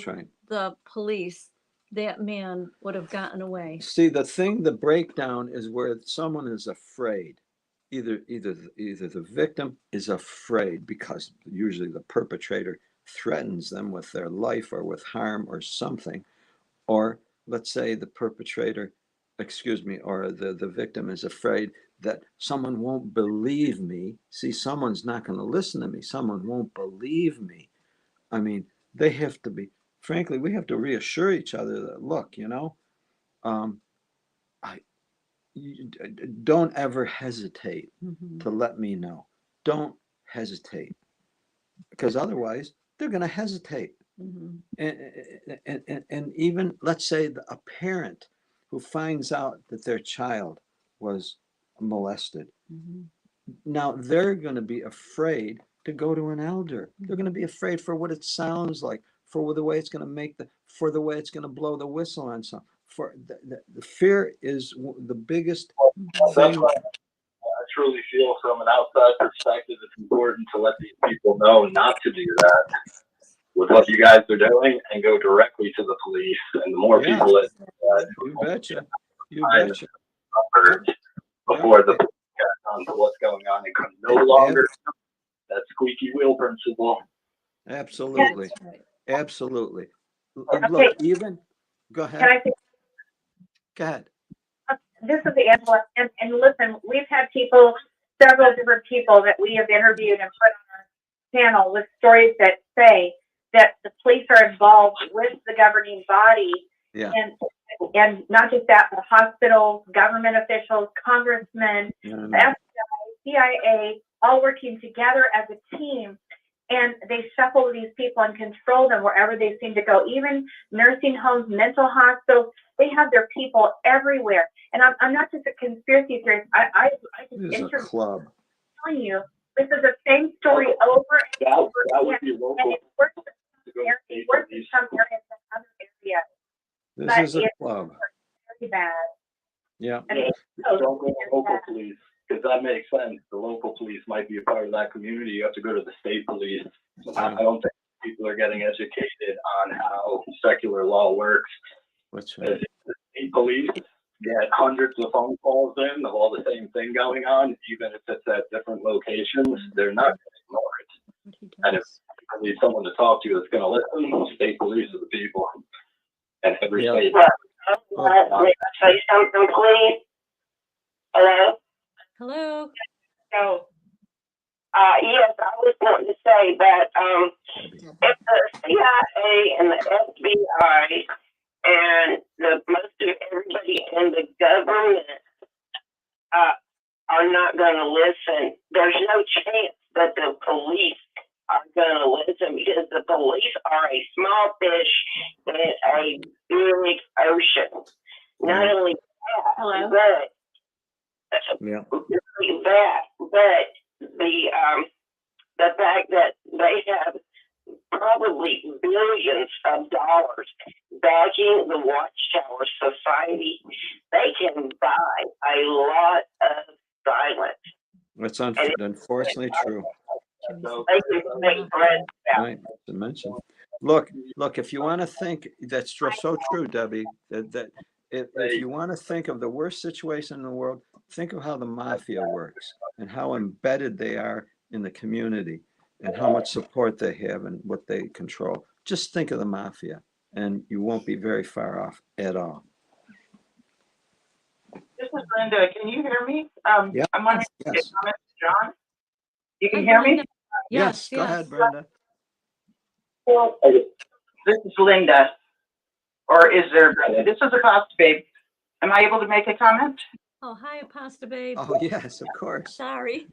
the police, that man would have gotten away. See, the breakdown is where someone is afraid. Either the victim is afraid because usually the perpetrator threatens them with their life or with harm or something. Or let's say the perpetrator, or the victim is afraid that someone won't believe me. See, someone's not going to listen to me. Someone won't believe me. I mean, they have to be, frankly, we have to reassure each other that, look, don't ever hesitate to let me know. Don't hesitate, because otherwise they're going to hesitate. And even, let's say, a parent who finds out that their child was molested. Now they're going to be afraid to go to an elder. They're going to be afraid for what it sounds like, for the way it's going to for the way it's going to blow the whistle on some. For the fear is the biggest thing. I truly feel, from an outside perspective, it's important to let these people know not to do that with what you guys are doing and go directly to the police. And the more people that you betcha before the police get onto what's going on, and can no longer that squeaky wheel principle. Absolutely. That's right. Absolutely. Okay. Look, even, go Can I ahead. say, Go ahead. this is Angela, and listen, we've had people, several different people that we have interviewed and put on our panel with stories that say that the police are involved with the governing body, Yeah. and not just that, but hospitals, government officials, congressmen, No, the no. FBI, CIA, all working together as a team. And they shuffle these people and control them wherever they seem to go. Even nursing homes, mental hospitals, they have their people everywhere. And I'm not just a conspiracy theorist. I This is a just club. telling you, this is the same story over and over That would again. be local. And it's worse to go in state police. some areas than other areas. This But is a it's club. very bad. Yeah. And Yeah, so don't go to it's local bad. police, because that makes sense. The local police might be a part of that community. You have to go to the state police. I don't think people are getting educated on how secular law works. What's As right? the state police get hundreds of phone calls in of all the same thing going on, even if it's at different locations, they're not going to ignore it. What he And if does. you need someone to talk to that's going to listen, state police are the people. And every Yeah. state. Well, Say something, please. Hello? Hello. So, yes, I was wanting to say that if the CIA and the FBI and most of everybody in the government are not going to listen, there's no chance that the police are going to listen, because the police are a small fish in a big ocean. Not only that, but yeah. the fact that they have probably billions of dollars backing the Watchtower Society, they can buy a lot of silence. That's unfortunately true. They can make bread out. Right. To mention. Look, if you want to think, that's so true, Debbie, that if you want to think of the worst situation in the world, think of how the mafia works and how embedded they are in the community and how much support they have and what they control. Just think of the mafia and you won't be very far off at all. This is Linda. Can you hear me? Yeah. I'm wondering if Yes. comments, John. You can Hi, hear Brenda. me? Yes. Go ahead, Brenda. This is Linda. Or is there, this is a cost, babe. Am I able to make a comment? Oh, hi, Pasta Babe. Oh, yes, of course. Sorry.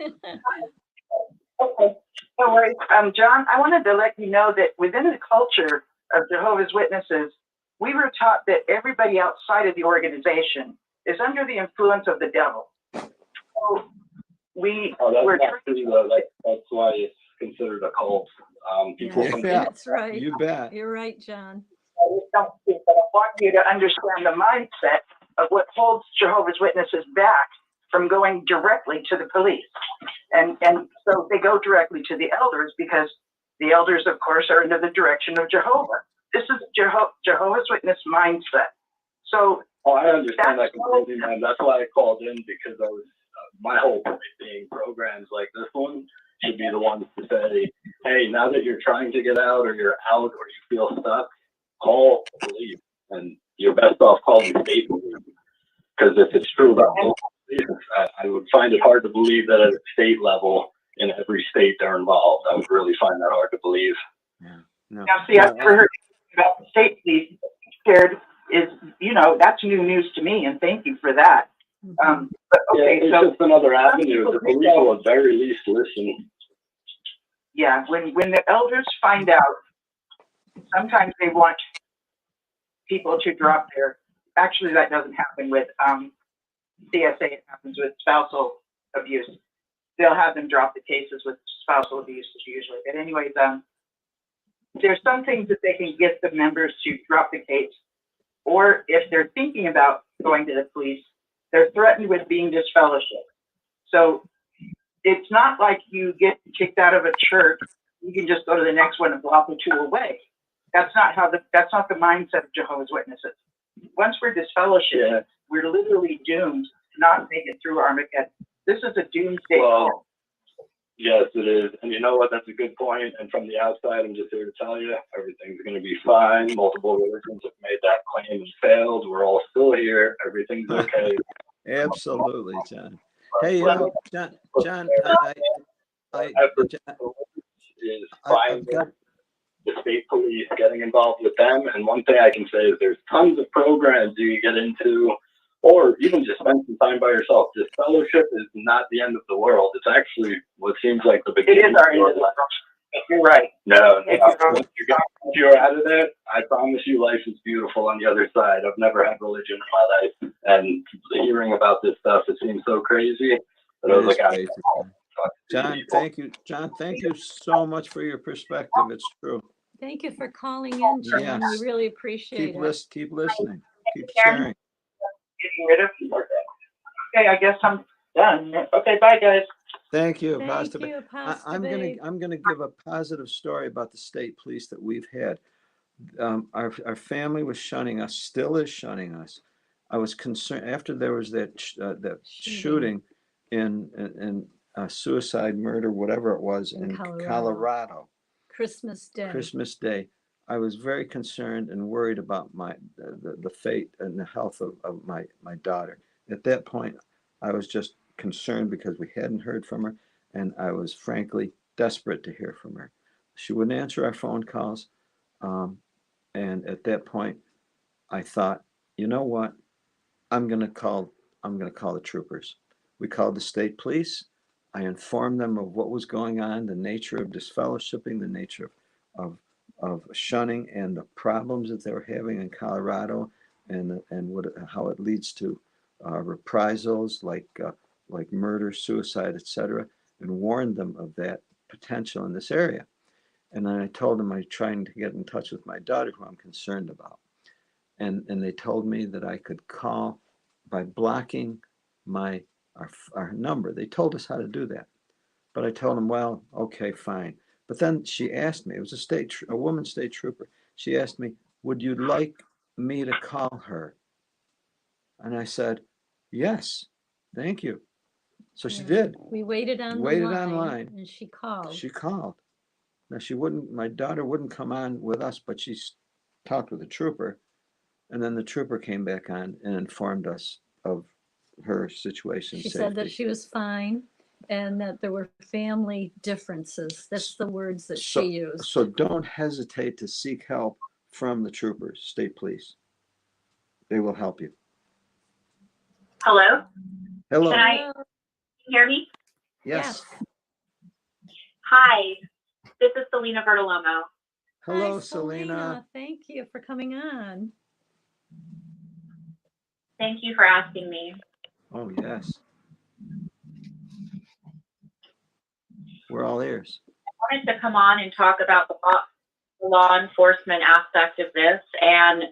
Okay. No worries. John, I wanted to let you know that within the culture of Jehovah's Witnesses, we were taught that everybody outside of the organization is under the influence of the devil. So we That's were not true, though. That's why it's considered a cult. People Yeah. from Yeah. That's right. You bet. You're right, John. don't speak, but I want you to understand the mindset of what holds Jehovah's Witnesses back from going directly to the police. And so they go directly to the elders because the elders, of course, are under the direction of Jehovah. This is Jehovah's Witness mindset. So I understand that completely, man. That's why I called in, because I was my whole point being programs like this one should be the ones to say, hey, now that you're trying to get out or you're out or you feel stuck, call the police, and you're best off calling state police. Because if it's true about local police, I would find it hard to believe that at a state level, in every state they're involved. I would really find that hard to believe. Yeah. No. now, see, I've never heard about the state police scared is, that's new news to me, and thank you for that. But okay, it's so just another avenue. The police will at very least listen. yeah, when the elders find out, sometimes they want people to drop their, actually that doesn't happen with CSA, it happens with spousal abuse. They'll have them drop the cases with spousal abuse usually. But anyways, there's some things that they can get the members to drop the case, or if they're thinking about going to the police, they're threatened with being disfellowshipped. So it's not like you get kicked out of a church, you can just go to the next one and block the two away. That's not the mindset of Jehovah's Witnesses. Once we're disfellowshipped, we're literally doomed to not make it through Armageddon. This is a doomsday. Well, Yes, it is. And you know what? That's a good point. And from the outside, I'm just here to tell you, everything's going to be fine. Multiple religions have made that claim and failed. We're all still here. Everything's okay. Absolutely, John. Hey, John, Effort is I've got, finding the state police, getting involved with them. And one thing I can say is there's tons of programs you can get into, or even just spend some time by yourself. This fellowship is not the end of the world. It's actually what seems like the It beginning. is our end of the world. You're right. No, If once you're out of there, I promise you life is beautiful on the other side. I've never had religion in my life. And hearing about this stuff, it seems so crazy. But I was like, crazy. John, thank you. John, thank you so much for your perspective. It's true. Thank you for calling in, John. Yes. We really appreciate it. Keep listening. Keep sharing. getting rid of people. Okay, I guess I'm done. Okay, bye, guys. Thank you. Thank Pastor you, Babe. Pastor I'm Babe. gonna give a positive story about the state police that we've had. Our family was shunning us, still is shunning us. I was concerned after there was that shooting in suicide, murder, whatever it was In in Colorado. Colorado. Christmas Day. Christmas Day. I was very concerned and worried about the fate and the health of my daughter. At that point, I was just concerned because we hadn't heard from her, and I was frankly desperate to hear from her. She wouldn't answer our phone calls, and at that point, I thought, you know what? I'm gonna call the troopers. We called the state police. I informed them of what was going on, the nature of disfellowshipping, the nature of shunning, and the problems that they were having in Colorado, and how it leads to reprisals like murder, suicide, etc., and warned them of that potential in this area. And then I told them I'm trying to get in touch with my daughter, who I'm concerned about, and they told me that I could call by blocking our number. They told us how to do that, but I told them, well, okay, fine. But then she asked me, it was a woman state trooper. She asked me, would you like me to call her? And I said, yes, thank you. So she did. We waited on the line, and she called. She called. Now my daughter wouldn't come on with us, but she talked with the trooper, and then the trooper came back on and informed us of her situation. She said that she was fine and that there were family differences. That's the words that she used. So don't hesitate to seek help from the troopers, state police. They will help you. Hello? Hello. Can you hear me? Yes. Hi, this is Selena Bertolomo. Hello, Hi, Selena. Thank you for coming on. Thank you for asking me. Oh, yes. We're all ears. I wanted to come on and talk about the law enforcement aspect of this, and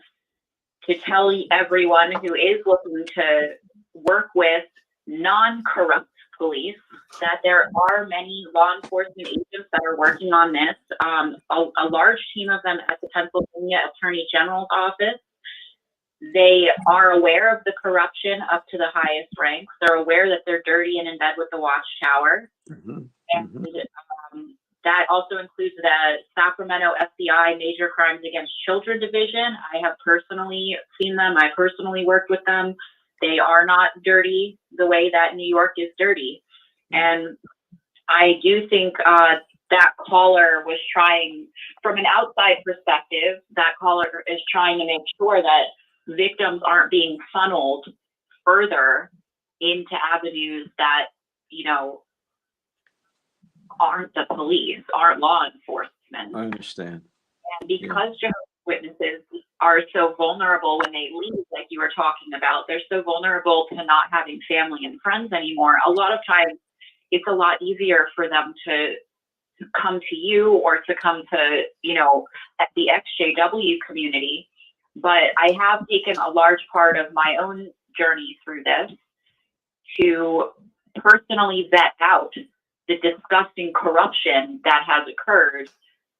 to tell everyone who is looking to work with non-corrupt police that there are many law enforcement agents that are working on this. A large team of them at the Pennsylvania Attorney General's office. They are aware of the corruption up to the highest ranks. They're aware that they're dirty and in bed with the watchtower. Mm-hmm. And that also includes the Sacramento FBI Major Crimes Against Children Division. I have personally seen them. I personally worked with them. They are not dirty the way that New York is dirty. And I do think that caller was trying, from an outside perspective, that caller is trying to make sure that victims aren't being funneled further into avenues that, aren't the police, aren't law enforcement. I understand. And because Jehovah's Witnesses are so vulnerable when they leave, like you were talking about, they're so vulnerable to not having family and friends anymore. A lot of times it's a lot easier for them to come to you or to come to, the EX-JW community. But I have taken a large part of my own journey through this to personally vet out the disgusting corruption that has occurred,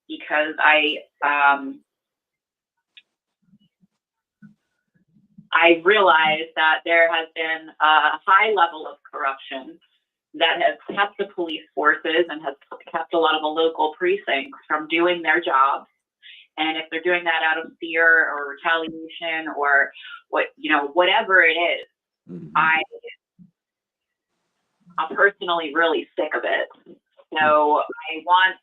because I realized that there has been a high level of corruption that has kept the police forces and has kept a lot of the local precincts from doing their jobs. And if they're doing that out of fear or retaliation or whatever it is, I'm personally really sick of it. So I want,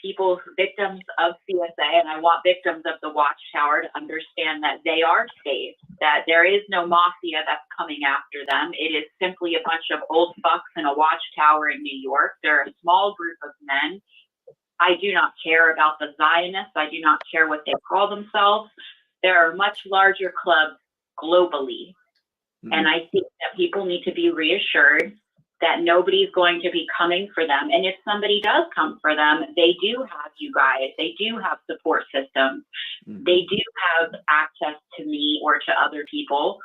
people, victims of CSA, and I want victims of the Watchtower to understand that they are safe, that there is no mafia that's coming after them. It is simply a bunch of old fucks in a watchtower in New York. They're a small group of men. I do not care about the Zionists. I do not care what they call themselves. There are much larger clubs globally. And I think that people need to be reassured that nobody's going to be coming for them. And if somebody does come for them, they do have you guys. They do have support systems. They do have access to me or to other people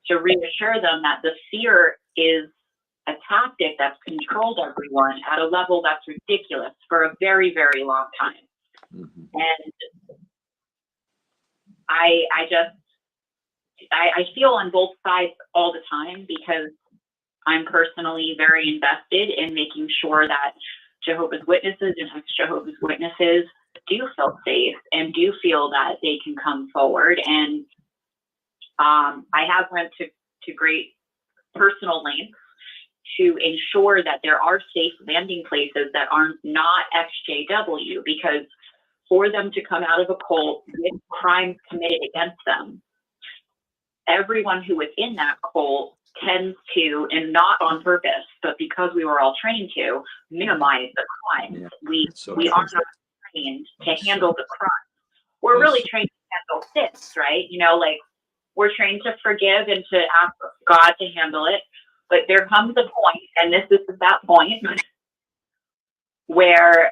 to reassure them that the fear is a tactic that's controlled everyone at a level that's ridiculous for a very, very long time. And I feel on both sides all the time because I'm personally very invested in making sure that Jehovah's Witnesses and ex-Jehovah's Witnesses do feel safe and do feel that they can come forward. And I have went to great personal lengths to ensure that there are safe landing places that are not ex-JW, because for them to come out of a cult with crimes committed against them, everyone who was in that cult tends to, and not on purpose, but because we were all trained to, minimize the crimes. We are not trained to handle the crime. We're really trained to handle sins, right? We're trained to forgive and to ask God to handle it. But there comes a point, and this is that point, where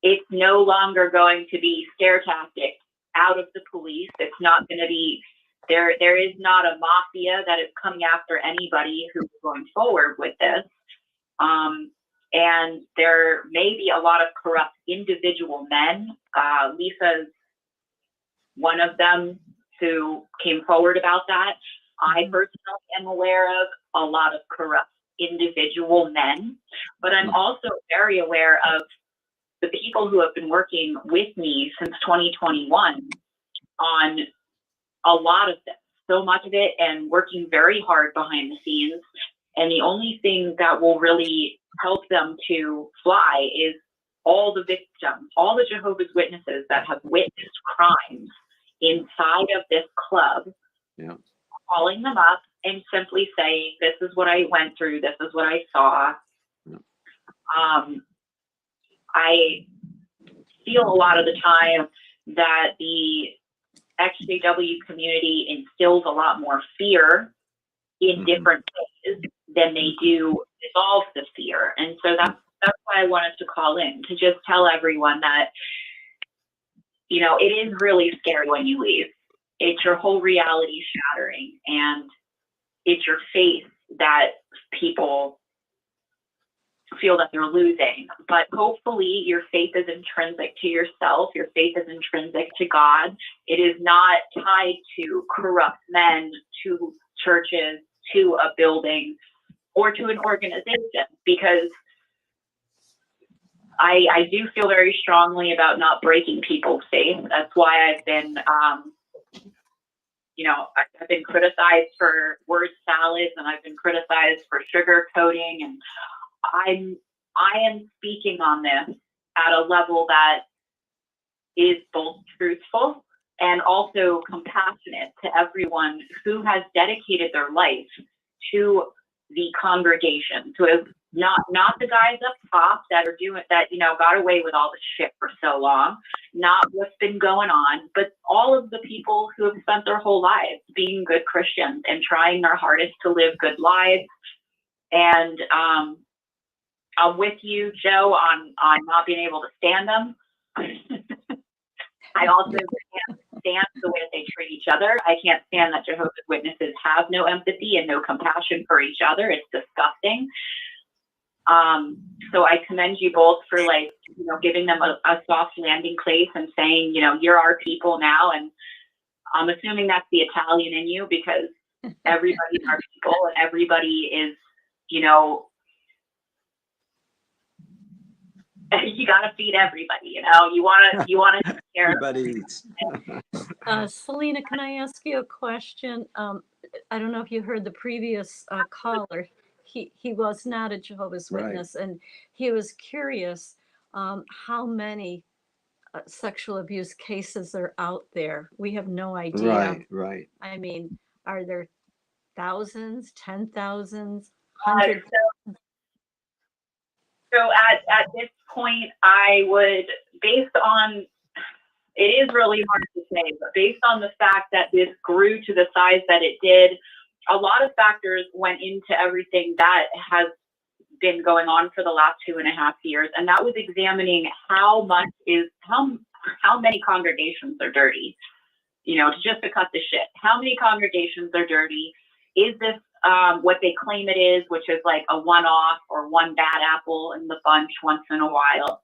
it's no longer going to be scare tactics out of the police. It's not going to be, there is not a mafia that is coming after anybody who's going forward with this. And there may be a lot of corrupt individual men. Lisa's one of them who came forward about that. I personally am aware of a lot of corrupt individual men, but I'm also very aware of the people who have been working with me since 2021 on a lot of this, so much of it, and working very hard behind the scenes. And the only thing that will really help them to fly is all the victims, all the Jehovah's Witnesses that have witnessed crimes inside of this club, calling them up and simply saying, this is what I went through, this is what I saw. I feel a lot of the time that the ex-JW community instills a lot more fear in different ways than they do dissolve the fear. And so that's why I wanted to call in, to just tell everyone that, it is really scary when you leave. It's your whole reality shattering, and it's your faith that people feel that they're losing. But hopefully your faith is intrinsic to yourself. Your faith is intrinsic to God. It is not tied to corrupt men, to churches, to a building, or to an organization, because I do feel very strongly about not breaking people's faith. That's why I've been, I've been criticized for word salads, and I've been criticized for sugar coating, and I am speaking on this at a level that is both truthful and also compassionate to everyone who has dedicated their life to the congregation, to not the guys up top that are doing that, got away with all this shit for so long, not what's been going on, but all of the people who have spent their whole lives being good Christians and trying their hardest to live good lives. And I'm with you, Joe, on not being able to stand them. I also can't stand the way that they treat each other. I can't stand that Jehovah's Witnesses have no empathy and no compassion for each other. It's disgusting. So I commend you both for giving them a soft landing place and saying, you're our people now. And I'm assuming that's the Italian in you, because everybody's our people and everybody is, You got to feed everybody, you know. You want to take care of Everybody eats. Selena, can I ask you a question? I don't know if you heard the previous caller. He was not a Jehovah's Right. Witness, and he was curious how many sexual abuse cases are out there. We have no idea. Right, right. I mean, are there thousands, 10,000s, Uh, 100? so at this point, I would, based on, it is really hard to say, but based on the fact that this grew to the size that it did, a lot of factors went into everything that has been going on for the last 2.5 years, and that was examining how many congregations are dirty. You know, just to cut the shit. How many congregations are dirty? Is this what they claim it is, which is like a one-off or one bad apple in the bunch once in a while?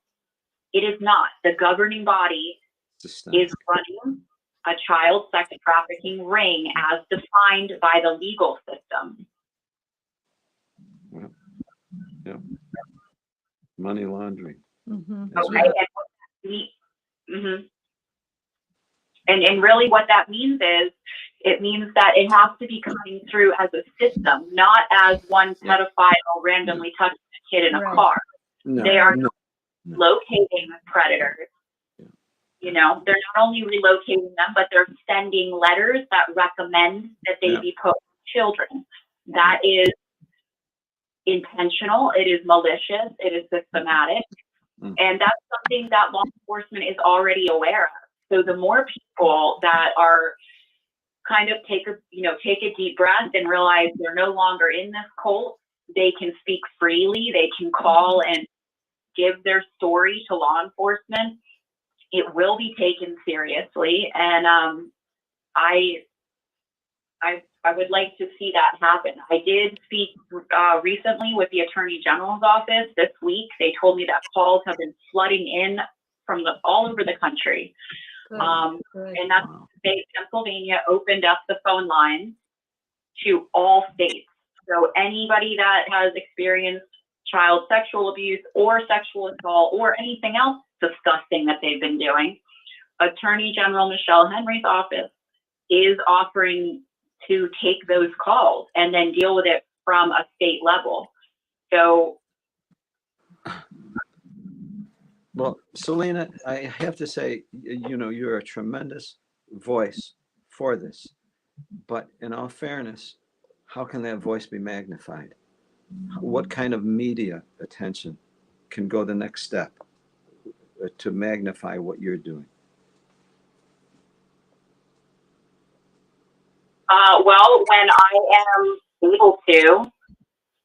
It is not. The governing body is running a child sex trafficking ring as defined by the legal system. Yeah. Money laundering. Mm-hmm. Okay. And really what that means is, it means that it has to be coming through as a system, not as one pedophile randomly touching a kid in a car. No, they are locating predators. You know, they're not only relocating them, but they're sending letters that recommend that they be put with children. That is intentional. It is malicious. It is systematic. And that's something that law enforcement is already aware of. So the more people that are kind of take a deep breath and realize they're no longer in this cult, they can speak freely. They can call and give their story to law enforcement. It will be taken seriously, and I would like to see that happen. I did speak recently with the Attorney General's office this week. They told me that calls have been flooding in from all over the country. Good. And that's state Pennsylvania opened up the phone lines to all states. So anybody that has experienced child sexual abuse or sexual assault or anything else disgusting that they've been doing, Attorney General Michelle Henry's office is offering to take those calls and then deal with it from a state level. So, well, Selena, I have to say, you know, you're a tremendous voice for this, but in all fairness, how can that voice be magnified? What kind of media attention can go the next step to magnify what you're doing? well, when I am able to,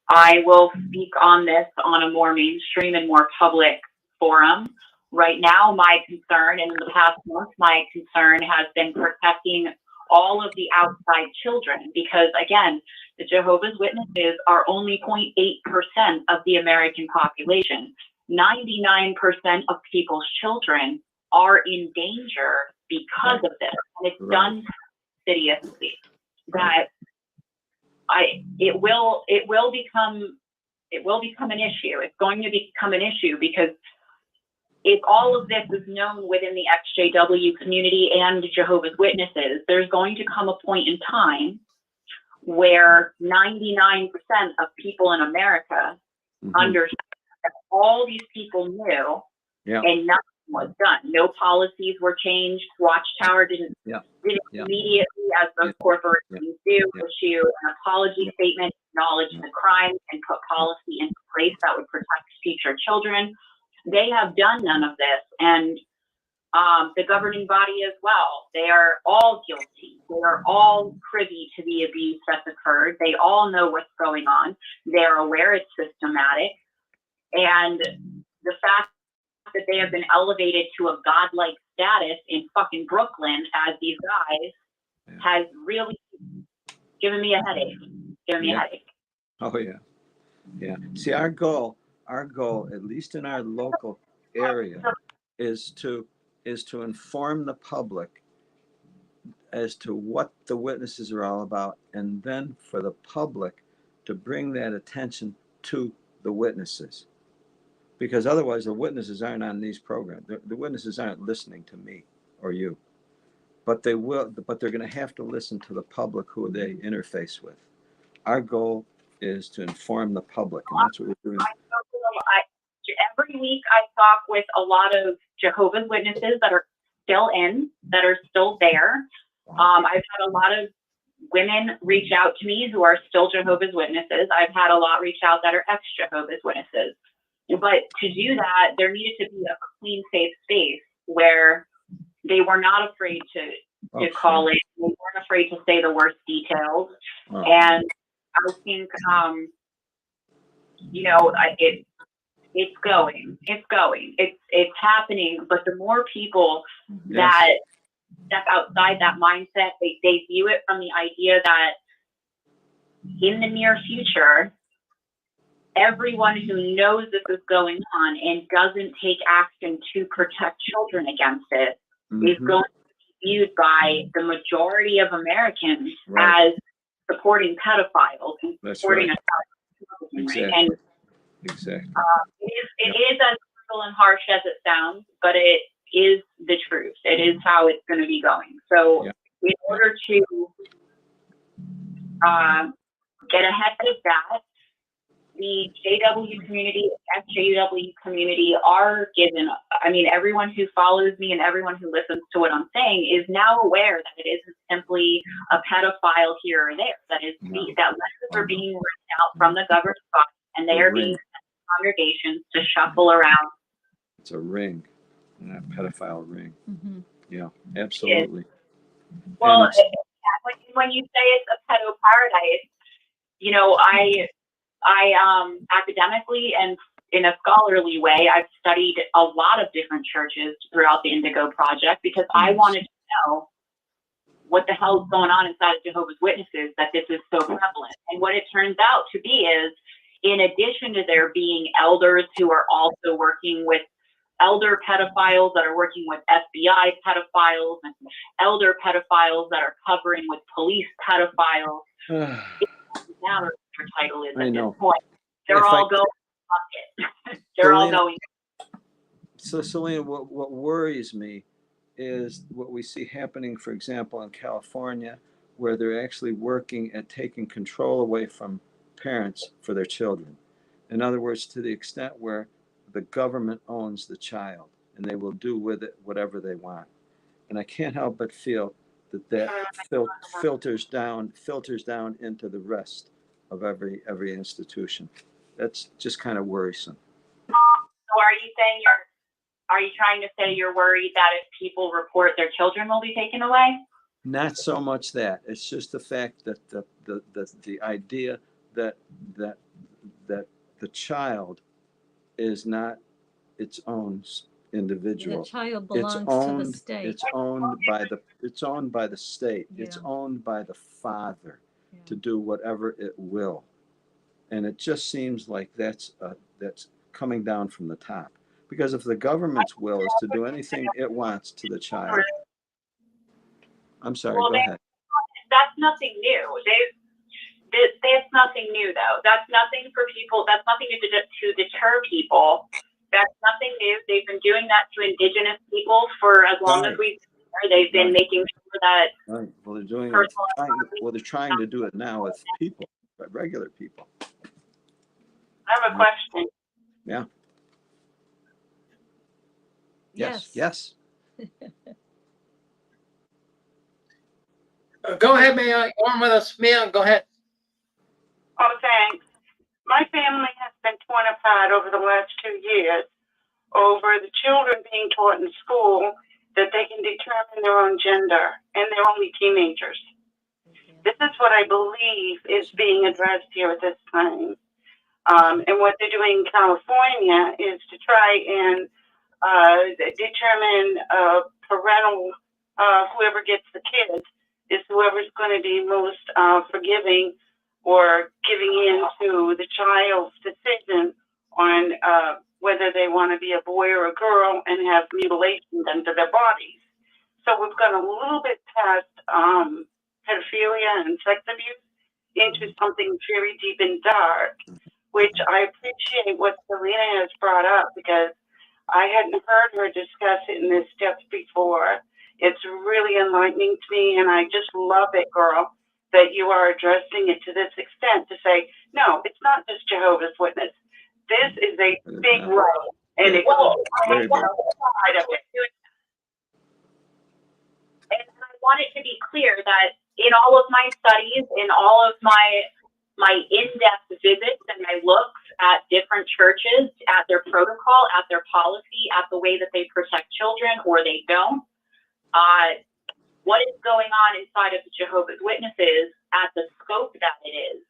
I will speak on this on a more mainstream and more public forum. Right now, my concern, and in the past month, my concern has been protecting all of the outside children, because again, the Jehovah's Witnesses are only 0.8% of the American population. 99% of people's children are in danger because of this, and it's done insidiously. That it will become an issue. It's going to become an issue, because if all of this is known within the EX-JW community and Jehovah's Witnesses, there's going to come a point in time where 99% of people in America understand that all these people knew and nothing was done. No policies were changed. Watchtower didn't immediately, as most corporations do, issue an apology statement, acknowledge the crime, and put policy into place that would protect future children. They have done none of this, and the governing body as well. They are all guilty. They are all privy to the abuse that's occurred. They all know what's going on. They're aware it's systematic. And the fact that they have been elevated to a godlike status in fucking Brooklyn as these guys has really given me a headache. Oh, yeah. Yeah. See, our goal, at least in our local area, is to inform the public as to what the witnesses are all about, and then for the public to bring that attention to the witnesses. because otherwise the witnesses aren't on these programs. The witnesses aren't listening to me or you, but they will. But they're going to have to listen to the public who they interface with. Our goal is to inform the public, and that's what we're doing. Every week I talk with a lot of Jehovah's Witnesses that are still there. I've had a lot of women reach out to me who are still Jehovah's Witnesses. I've had a lot reach out that are ex-Jehovah's Witnesses. But to do that, there needed to be a clean, safe space where they were not afraid to call it. They weren't afraid to say the worst details. Oh. And I think, it's going, it's happening. But the more people that step outside that mindset, they view it from the idea that in the near future, everyone who knows this is going on and doesn't take action to protect children against it is going to be viewed by the majority of Americans as supporting pedophiles and supporting a exactly. And exactly. It is as brutal and harsh as it sounds, but it is the truth. It is how it's going to be going. So in order to get ahead of that, the JW community, EX-JW community are given, everyone who follows me and everyone who listens to what I'm saying is now aware that it isn't simply a pedophile here or there, that letters are being written out from the governor's office and they are being sent to congregations to shuffle around. It's a ring, a pedophile ring. Mm-hmm. Yeah, absolutely. Well, when you say it's a pedo paradise, I academically and in a scholarly way, I've studied a lot of different churches throughout the Indigo Project because I wanted to know what the hell is going on inside of Jehovah's Witnesses that this is so prevalent. And what it turns out to be is, in addition to there being elders who are also working with elder pedophiles that are working with FBI pedophiles and elder pedophiles that are covering with police pedophiles, it doesn't matter what your title is at this point. They're all going to bucket. They're all going. So, Selena, what worries me is what we see happening, for example, in California, where they're actually working at taking control away from parents for their children. In other words, to the extent where the government owns the child and they will do with it whatever they want. And I can't help but feel that filters down into the rest of every institution. That's just kind of worrisome. So are you trying to say you're worried that if people report their children will be taken away? Not so much that. It's just the fact that the idea that the child is not its own individual. The child belongs to the state. It's owned by the state. Yeah. It's owned by the father to do whatever it will. And it just seems like that's coming down from the top. Because if the government's will is to do anything it wants to the child. I'm sorry, go ahead. That's nothing new. That's nothing new, though. That's nothing for people. That's nothing to deter people. That's nothing new. They've been doing that to indigenous people for as long as we've been there. They've been making sure that. Right. Well, they're doing it. They're trying to do it now with people, regular people. I have a question. Yeah. Yes. Yes. Go ahead, Mia. Go on with us. Mia, go ahead. Oh, thanks. My family has been torn apart over the last 2 years over the children being taught in school that they can determine their own gender, and they're only teenagers. This is what I believe is being addressed here at this time. And what they're doing in California is to try and determine parental, whoever gets the kids is whoever's going to be most forgiving or giving in to the child's decision on whether they want to be a boy or a girl and have mutilation done to their bodies. So we've gone a little bit past pedophilia and sex abuse into something very deep and dark, which I appreciate what Selena has brought up because I hadn't heard her discuss it in this depth before. It's really enlightening to me, and I just love it, girl, that you are addressing it to this extent to say, no, it's not just Jehovah's Witness. This is a big role, and it goes Very big. outside of it. And I want it to be clear that in all of my studies, in all of my in-depth visits and my looks at different churches, at their protocol, at their policy, at the way that they protect children or they don't, what is going on inside of the Jehovah's Witnesses at the scope that it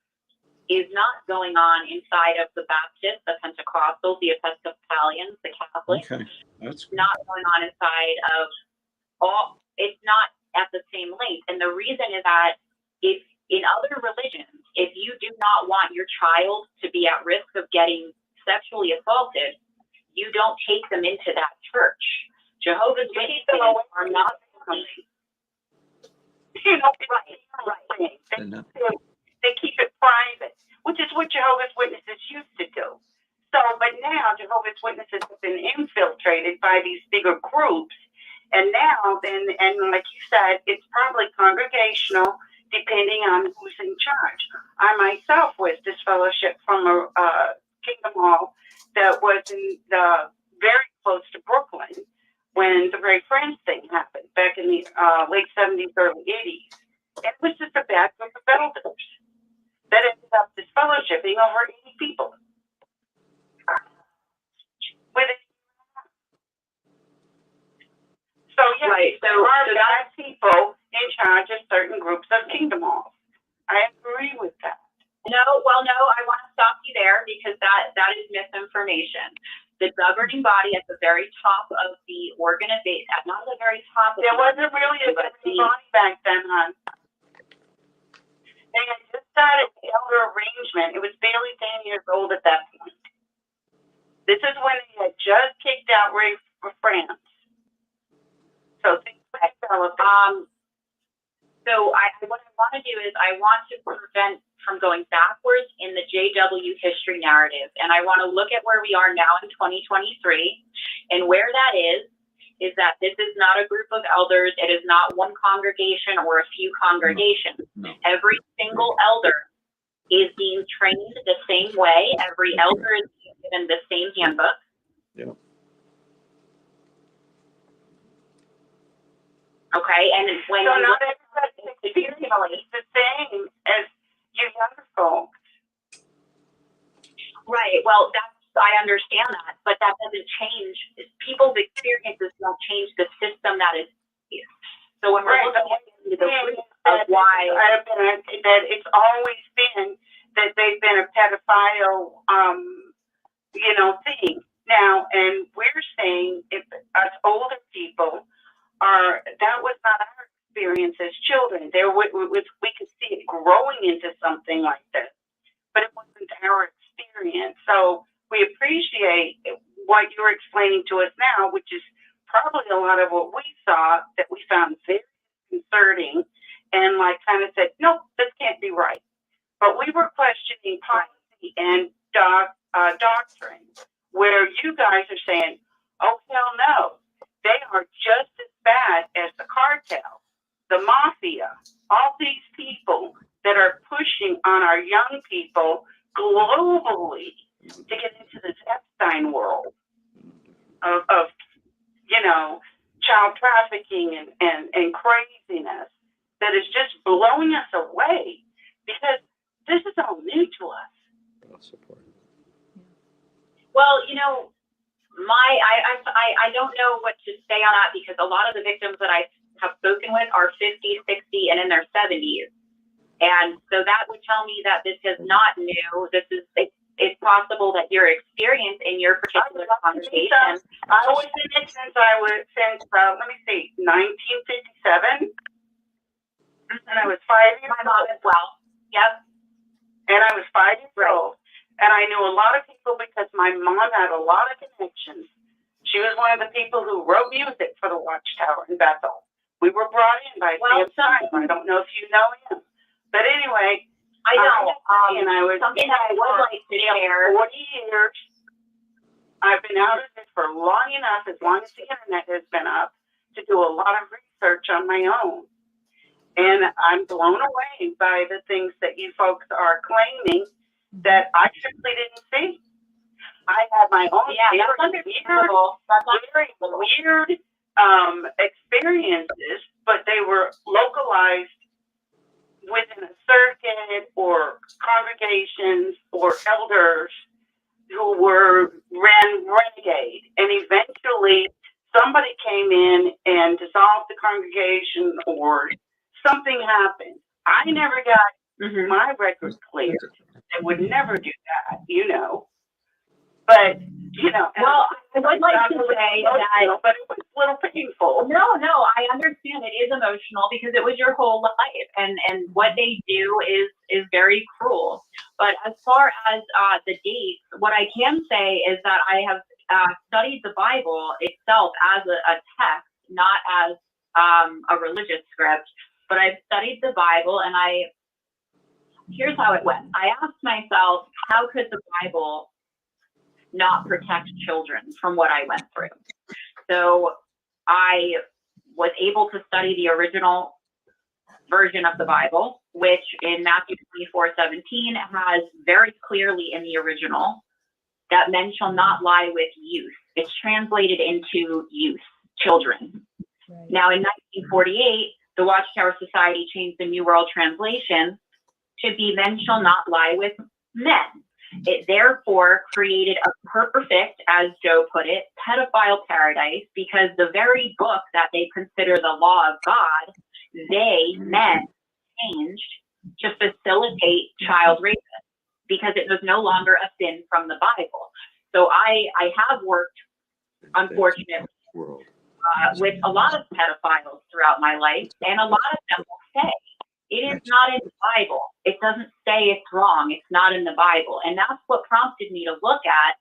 is not going on inside of the Baptists, the Pentecostals, the Episcopalians, the Catholics. Okay, that's good. Not going on inside of all. It's not at the same length, and the reason is that if in other religions, if you do not want your child to be at risk of getting sexually assaulted, you don't take them into that church. Jehovah's Witnesses are not coming. You know, Right. They keep it private, which is what Jehovah's Witnesses used to do. So, but now Jehovah's Witnesses have been infiltrated by these bigger groups. And now, and like you said, it's probably congregational, depending on who's in charge. I myself was disfellowship from a Kingdom Hall that was in the very close to Brooklyn when the Ray Friends thing happened back in the late 70s, early 80s. It was just a bad group of elders that ended up disfellowshipping over 80 people. With it. So, yeah, Right. there are bad people in charge of certain groups of Kingdom Halls. I agree with that. No, I want to stop you there because that is misinformation. The governing body at the very top of the organization, not the very top. There wasn't really a governing body back then, hon. They had just started the elder arrangement. It was barely 10 years old at that point. This is when they had just kicked out Ray France. So things were developing. So what I want to do is I want to prevent from going backwards in the JW history narrative. And I want to look at where we are now in 2023. And where that is that this is not a group of elders. It is not one congregation or a few congregations. No. Every single elder is being trained the same way. Every elder is being given the same handbook. Yeah. Okay, and when so not everybody's experience is the same as you younger folks. Right. Well, I understand that, but that doesn't change. People's experiences don't change the system that is. So when we're looking into the root of why that it's always been that they've been a pedophile, thing. Now, and we're saying if us older people that was not our experience as children. We could see it growing into something like this, but it wasn't our experience. So we appreciate what you're explaining to us now, which is probably a lot of what we saw that we found very disconcerting and kind of said, nope, this can't be right. But we were questioning policy and doctrine, where you guys are saying, oh, hell no. They are just as bad as the cartel, the mafia, all these people that are pushing on our young people globally to get into this Epstein world of child trafficking and craziness that is just blowing us away because this is all new to us. Well, I don't know what to say on that because a lot of the victims that I have spoken with are 50, 60, and in their 70s. And so that would tell me that this is not new. It's possible that your experience in your particular congregation. I was in it since 1957. And I was 5 years old. My mom as well. Yep. And I was 5 years old. And I knew a lot of people because my mom had a lot of connections. She was one of the people who wrote music for the Watchtower in Bethel. We were brought in by Sam Simon. I don't know if you know him. But anyway, I know. And I was Something that I would like to share. 40 years. I've been out of it for long enough, as long as the internet has been up, to do a lot of research on my own. And I'm blown away by the things that you folks are claiming that I simply didn't see. I had my own very weird experiences, but they were localized within a circuit or congregations or elders who ran renegade. And eventually somebody came in and dissolved the congregation or something happened. I never got my record cleared. They would never do that, you know. But, you know. Well, I would like to say that. But it was a little painful. No, I understand it is emotional because it was your whole life, and what they do is very cruel. But as far as the dates, what I can say is that I have studied the Bible itself as a text, not as a religious script. But I've studied the Bible, and here's how it went. I asked myself, how could the Bible not protect children from what I went through? So I was able to study the original version of the Bible, which in Matthew 24:17 has very clearly in the original that men shall not lie with youth. It's translated into youth, children. Right. Now in 1948, the Watchtower Society changed the New World Translation to be men shall not lie with men. It therefore created a perfect, as Joe put it, pedophile paradise, because the very book that they consider the law of God, men, changed to facilitate child rape, because it was no longer a sin from the Bible. So I have worked, unfortunately, with a lot of pedophiles throughout my life, and a lot of them will say, it is not in the Bible. It doesn't say it's wrong. It's not in the Bible. And that's what prompted me to look at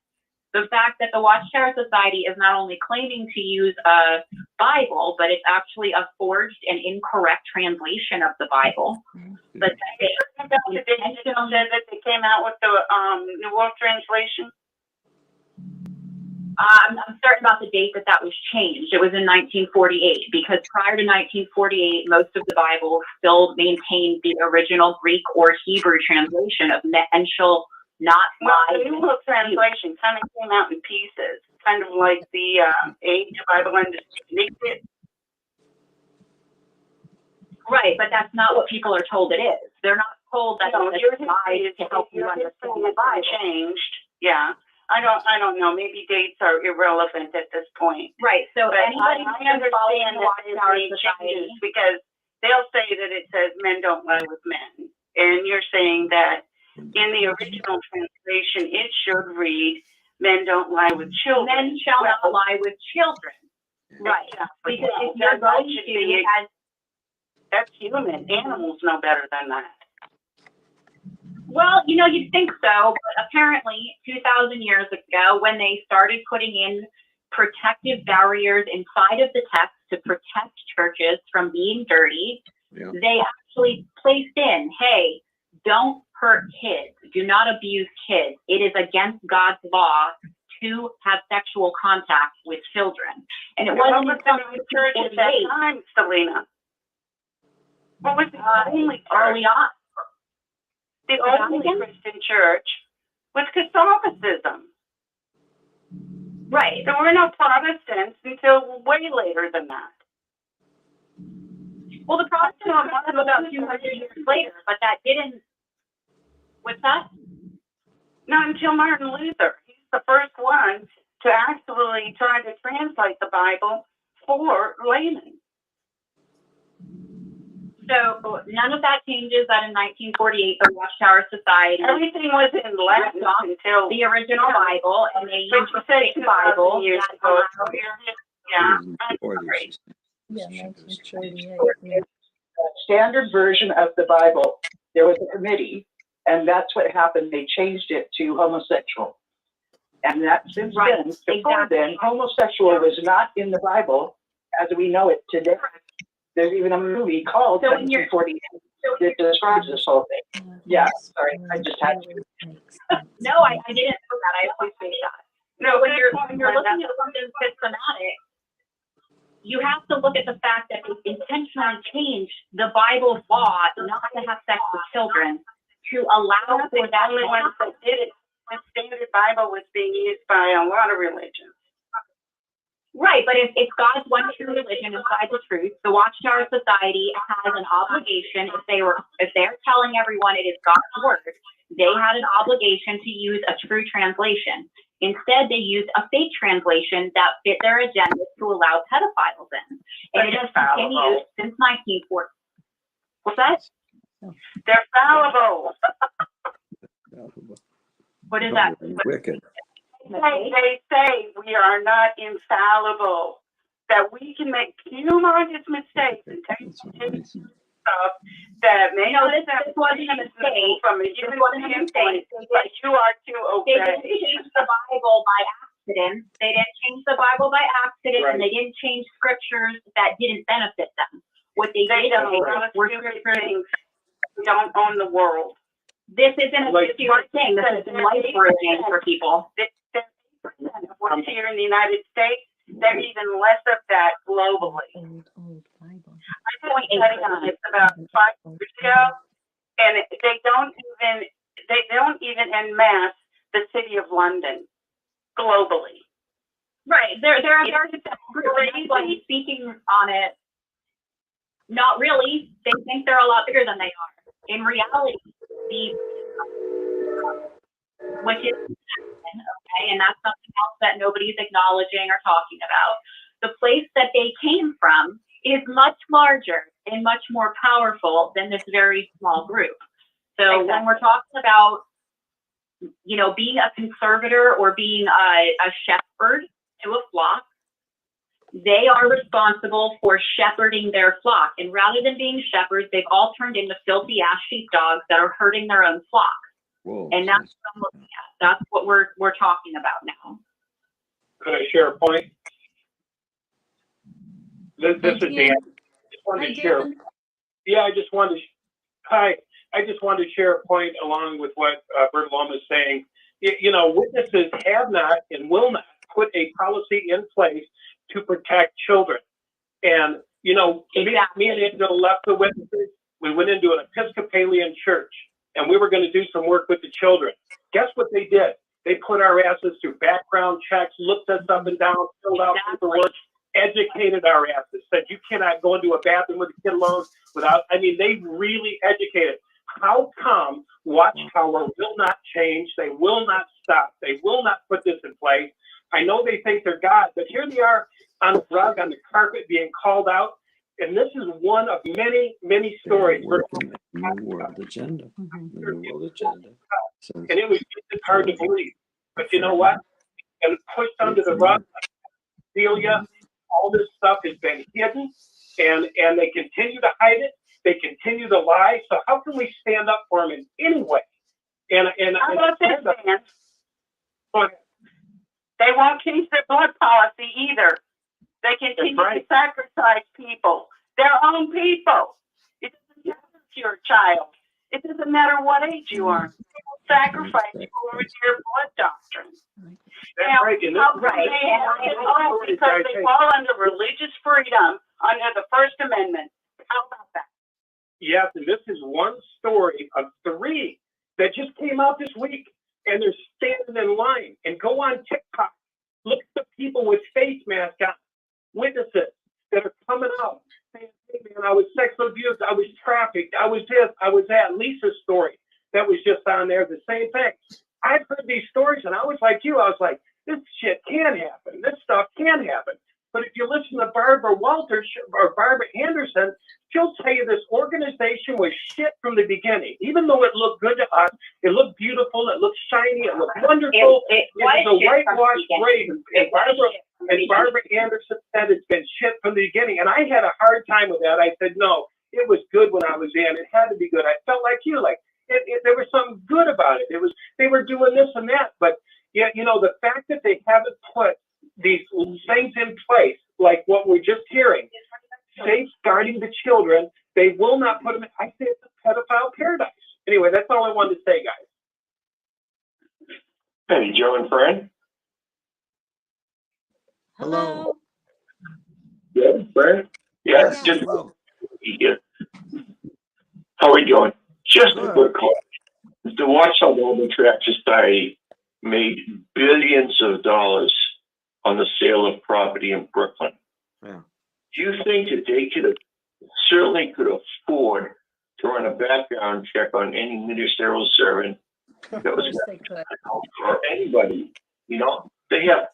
the fact that the Watchtower Society is not only claiming to use a Bible, but it's actually a forged and incorrect translation of the Bible. But they said that they came out with the New World Translation. I'm certain about the date that was changed. It was in 1948, because prior to 1948, most of the Bible still maintained the original Greek or Hebrew translation of men shall not lie. Well, the New World Translation kind of came out in pieces, kind of like the Age Bible Undisputed. Right, but that's not what people are told it is. They're not told that it's lies to help you understand the Bible. Changed, yeah. I don't know. Maybe dates are irrelevant at this point. Right. So but anybody I understand that changes because they'll say that it says men don't lie with men, and you're saying that in the original translation it should read men don't lie with children. Men shall not lie with children. Right. Exactly. Because if you're going to, that's human. Animals know better than that. Well, you'd think so, but apparently 2,000 years ago, when they started putting in protective barriers inside of the text to protect churches from being dirty, they actually placed in, hey, don't hurt kids, do not abuse kids. It is against God's law to have sexual contact with children. And it wasn't until the church at that time, Selena. What was the only early on? The only Christian church was Catholicism. Right. There were no Protestants until way later than that. Well, the Protestants were about 200 years later, but that didn't. What's that? Not until Martin Luther. He's the first one to actually try to translate the Bible for laymen. So none of that changes that in 1948, the Watchtower Society. Everything was in Latin until the original Bible, and they used the same Bible. Standard version of the Bible. There was a committee, and that's what happened. They changed it to homosexual. And that since then, before then, homosexual was not in the Bible as we know it today. There's even a movie called 1948. that describes this whole thing. Yeah, sorry, I just had to. No, I didn't know that. I appreciate that. No, when you're looking at something systematic, you have to look at the fact that they intentionally changed the Bible law not to have sex with children to allow for that. The only one that did it. The standard Bible was being used by a lot of religions. Right, but if God's one true religion inside the truth, the Watchtower Society has an obligation. If they're telling everyone it is God's word, they had an obligation to use a true translation. Instead, they used a fake translation that fit their agenda to allow pedophiles in, and it has continued since 1940. What's that? They're fallible. What is that? Wicked. They say we are not infallible, that we can make humongous mistakes and take stuff that may not this wasn't a mistake from a human standpoint, but you are to They obey. didn't change the Bible by accident. They didn't change the Bible by accident, and they didn't change scriptures that didn't benefit them. What they did were stupid things. We don't own the world. This isn't a stupid thing. This is life-ruining for people. 10% of what's here in the United States, there's even less of that globally. Old Bible. I was studying on this about 5 years ago, and they don't even en masse the city of London globally. Right. There are people speaking on it. Not really. They think they're a lot bigger than they are. In reality, which is okay, and that's something else that nobody's acknowledging or talking about. The place that they came from is much larger and much more powerful than this very small group. So when we're talking about, being a conservator or being a shepherd to a flock, they are responsible for shepherding their flock. And rather than being shepherds, they've all turned into filthy ass sheepdogs that are hurting their own flock. Whoa, and that's what I'm looking at. That's what we're talking about now. Could I share a point? This is Dan. I just wanted to share. Yeah, I just wanted to share a point along with what Bertolome is saying. Witnesses have not and will not put a policy in place to protect children. And, me and Angela left the witnesses. We went into an Episcopalian church, and we were going to do some work with the children. Guess what they did? They put our asses through background checks, looked us up and down, filled out paperwork, educated our asses, said you cannot go into a bathroom with a kid alone without, they really educated. How come Watchtower will not change? They will not stop. They will not put this in place. I know they think they're God, but here they are on the rug, on the carpet, being called out. And this is one of many, many stories. The New World Agenda. The New World Agenda. And it was just hard to believe. But you know what? And pushed under the rug, Celia, all this stuff has been hidden, and they continue to hide it. They continue to lie. So how can we stand up for them in any way? How about this, Dan? They won't change their blood policy either. They continue to sacrifice people, their own people. It doesn't matter if you're a child. It doesn't matter what age you are. People sacrifice people with their blood doctrine. That's right. And because they fall under religious freedom under the First Amendment. How about that? Yes, and this is one story of 3 that just came out this week, and they're standing in line. And go on TikTok, look at the people with face masks on, witnesses that are coming out saying, hey man, I was sexually abused, I was trafficked, I was this, I was that. Lisa's story that was just on there, the same thing. I've heard these stories, and I was like you, I was like, this shit can happen, this stuff can happen. But if you listen to Barbara Walters or Barbara Anderson, she'll tell you this organization was shit from the beginning. Even though it looked good to us, it looked beautiful, it looked shiny, it looked wonderful. It was a whitewashed grave. And Barbara Anderson said it's been shit from the beginning. And I had a hard time with that. I said, no, it was good when I was in. It had to be good. I felt like you, there was something good about it. They were doing this and that. But yeah, the fact that they haven't put these things in place, like what we're just hearing, safeguarding the children, they will not put them in. I say it's a pedophile paradise. Anyway, that's all I wanted to say, guys. Hey, Joe and Fran. Hello. Yeah, Fran. Yeah, Yes. just Hello. yeah. How are we doing? Just a Good. quick call. The Watchtower Mobile Track Society made billions of dollars on the sale of property in Brooklyn. Yeah. Do you think that they certainly could afford to run a background check on any ministerial servant that Of was course they could. or anybody? You know, they're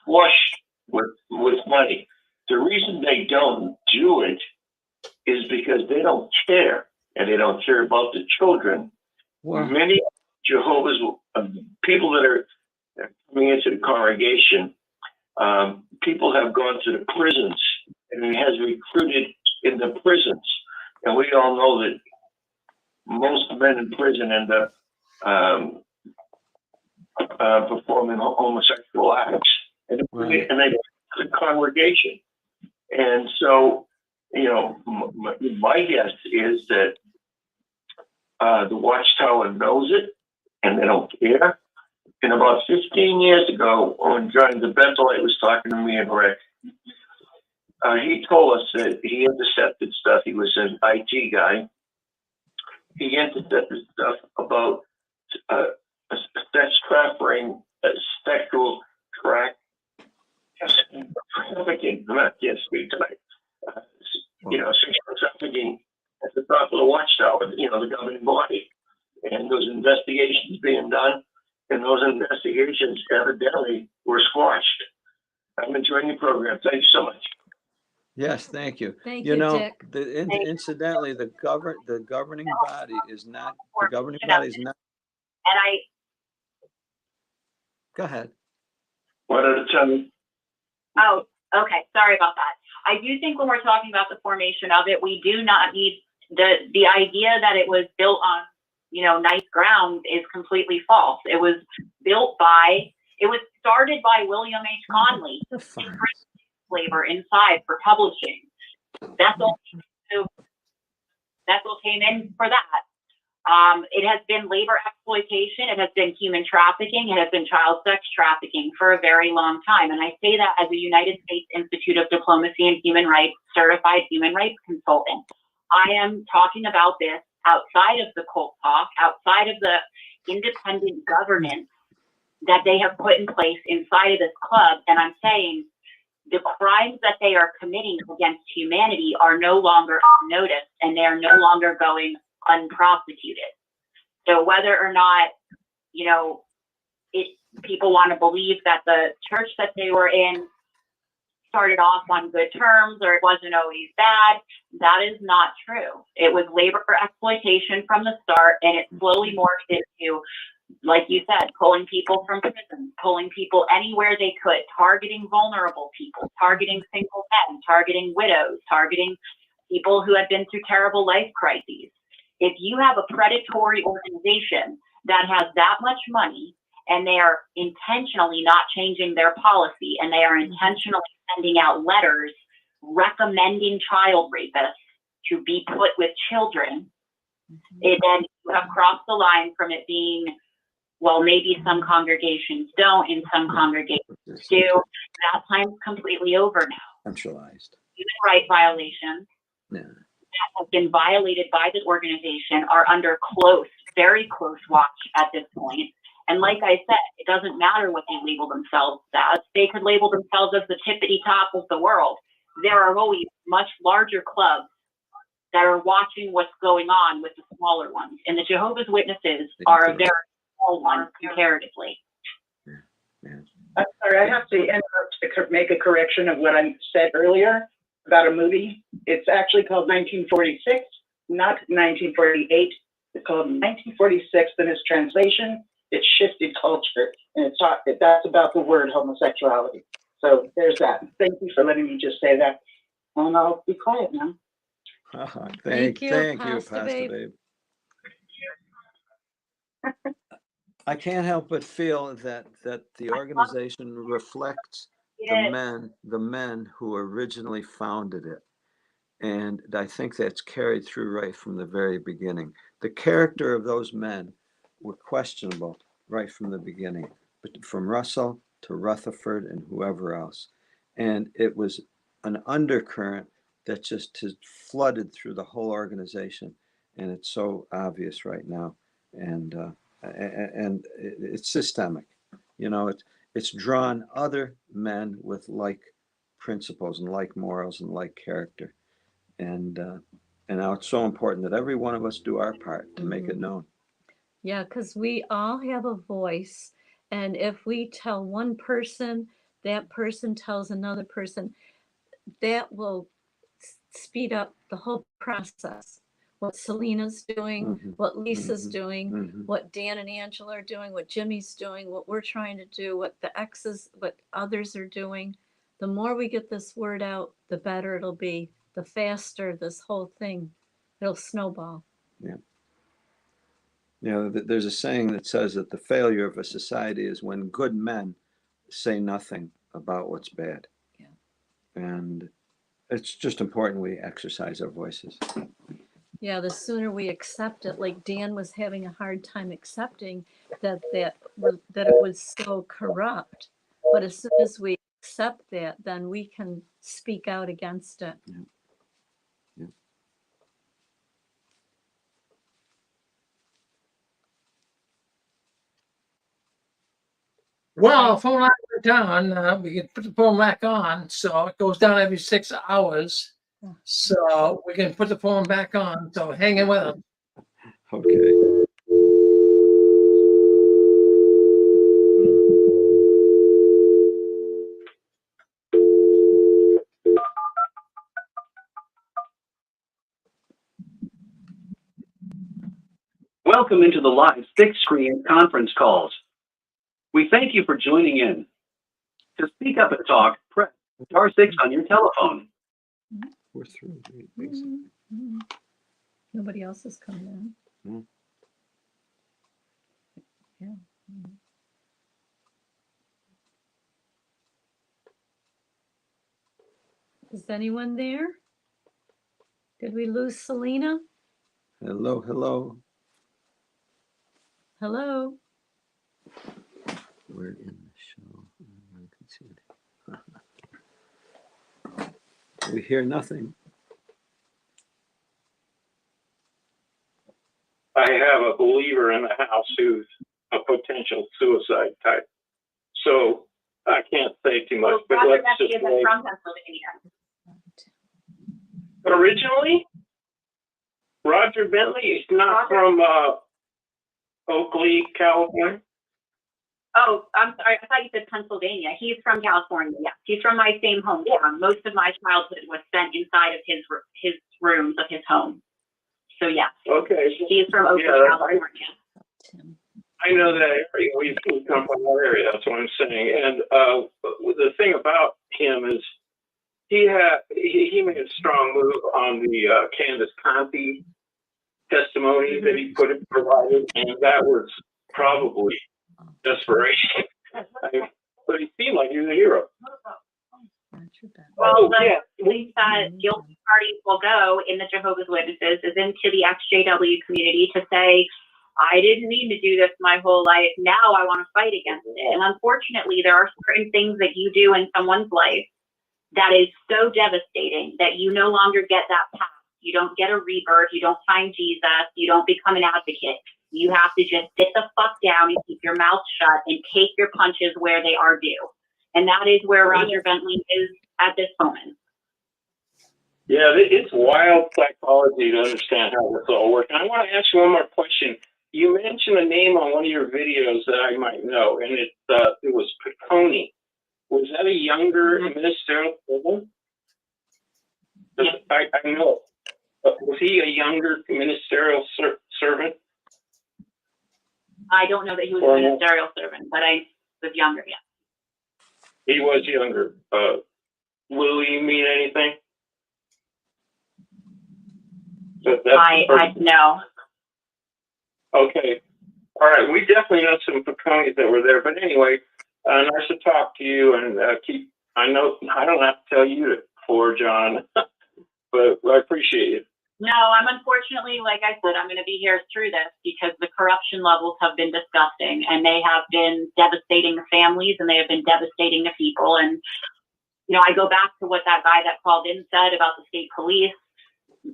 flush with money. The reason they don't do it is because they don't care, and they don't care about the children. Well, Many Jehovah's people that are coming into the congregation, people have gone to the prisons, and he has recruited in the prisons. And we all know that most men in prison end up performing homosexual acts, and right. they go to the congregation. And so, you know, my guess is that the Watchtower knows it, and they don't care. And about 15 years ago, when John the Bentalite was talking to me and Rick, he told us that he intercepted stuff. He was an IT guy. He intercepted stuff about sex trafficking, sexual trafficking. I can't speak tonight. You know, sexual trafficking at the top of the Watchtower, you know, the governing body. And those investigations being done, and those investigations evidently were squashed. I'm enjoying your program. Thank you so much. Yes, thank you. Thank You you, know, Dick. incidentally, the governing body is not. The governing You know, body is not. And Go ahead. One at a time. oh, okay. Sorry about that. I do think when we're talking about the formation of it, we do not need the idea that it was built on, you know, nice grounds is completely false. It was started by William H. Conley, labor inside for publishing. Bethel came in for that. It has been labor exploitation. It has been human trafficking. It has been child sex trafficking for a very long time. And I say that as a United States Institute of Diplomacy and Human Rights certified human rights consultant. I am talking about this outside of the cult talk, outside of the independent governance that they have put in place inside of this club. And I'm saying the crimes that they are committing against humanity are no longer noticed, and they are no longer going unprosecuted. So whether or not, you know, people want to believe that the church that they were in started off on good terms or it wasn't always bad, that is not true. It was labor exploitation from the start, and it slowly morphed into, like you said, pulling people from prison, pulling people anywhere they could, targeting vulnerable people, targeting single men, targeting widows, targeting people who had been through terrible life crises. If you have a predatory organization that has that much money and they are intentionally not changing their policy and they are intentionally sending out letters recommending child rapists to be put with children, then you have crossed the line from it being, well, maybe some congregations don't and some congregations do. That time's completely over now. Centralized. Human rights violations Yeah. that have been violated by this organization are under close, very close watch at this point. And like I said, it doesn't matter what they label themselves as. They could label themselves as the tippity top of the world. There are always much larger clubs that are watching what's going on with the smaller ones. And the Jehovah's Witnesses are a very small one comparatively. I'm sorry, I have to interrupt to make a correction of what I said earlier about a movie. It's actually called 1946, not 1948. It's called 1946 in its translation. It's shifted culture, and that's about the word homosexuality. So there's that. Thank you for letting me just say that, and I'll be quiet now. Thank you, Pastor Babe. I can't help but feel that the organization reflects the men who originally founded it. And I think that's carried through right from the very beginning. The character of those men were questionable right from the beginning, but from Russell to Rutherford and whoever else. And it was an undercurrent that just has flooded through the whole organization. And it's so obvious right now. And it's systemic. You know, it's drawn other men with like principles and like morals and like character. And now it's so important that every one of us do our part to make it known. Yeah, because we all have a voice. And if we tell one person, that person tells another person, that will speed up the whole process. What Selena's doing, what Lisa's doing, what Dan and Angela are doing, what Jimmy's doing, what we're trying to do, what the exes, what others are doing. The more we get this word out, the better it'll be. The faster this whole thing, it'll snowball. Yeah. You know, there's a saying that says that the failure of a society is when good men say nothing about what's bad. Yeah. And it's just important we exercise our voices. Yeah, the sooner we accept it, like Dan was having a hard time accepting that it was so corrupt. But as soon as we accept that, then we can speak out against it. Yeah. Yeah. Well, phone line went down. We can put the phone back on, so it goes down every 6 hours. So we can put the phone back on. So hang in with us. Okay. Welcome into the live fixed-screen conference calls. We thank you for joining in. To speak up and talk, press *6 on your telephone. We're through, basically. Nobody else is coming in. Yeah. Is anyone there? Did we lose Selena? Hello, hello. Hello? We're in the show. I can see it. We hear nothing. I have a believer in the house who's a potential suicide type. So I can't say too much, but let's just wait. From Pennsylvania. Originally, Roger Bentley is not from Oakley, California. Oh, I'm sorry. I thought you said Pennsylvania. He's from California. Yes, he's from my same hometown. Most of my childhood was spent inside of his rooms of his home. So yeah. Okay. He's from Oakley, California. I know that area. We come from that area. That's what I'm saying. And the thing about him is he made a strong move on the Candace Conti testimony that he provided, and that was probably desperation. But he seemed like he was a hero. Well, the place that guilty parties will go in the Jehovah's Witnesses is into the EX-JW community to say, I didn't mean to do this my whole life. Now I want to fight against it. And unfortunately, there are certain things that you do in someone's life that is so devastating that you no longer get that path. You don't get a rebirth. You don't find Jesus. You don't become an advocate. You have to just sit the fuck down and keep your mouth shut and take your punches where they are due. And that is where Roger Bentley is at this moment. Yeah, it's wild psychology to understand how this all works. And I want to ask you one more question. You mentioned a name on one of your videos that I might know, and it was Piccone. Was that a younger ministerial servant? Yes. I know. Was he a younger ministerial servant? I don't know that he was a ministerial servant, but I was younger, yeah. He was younger. Will he mean anything? I know. Okay. All right. We definitely know some Piccones that were there. But anyway, nice to talk to you and I know I don't have to tell you to forge on. but I appreciate it. No, I'm unfortunately, like I said, I'm going to be here through this because the corruption levels have been disgusting and they have been devastating to families and they have been devastating to people. And, you know, I go back to what that guy that called in said about the state police,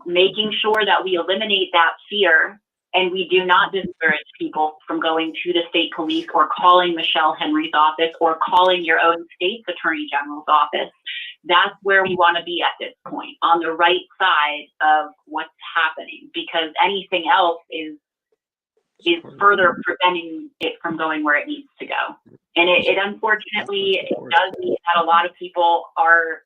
making sure that we eliminate that fear and we do not discourage people from going to the state police or calling Michelle Henry's office or calling your own state's attorney general's office. That's where we want to be at this point, on the right side of what's happening, because anything else is further preventing it from going where it needs to go. And it unfortunately it does mean that a lot of people are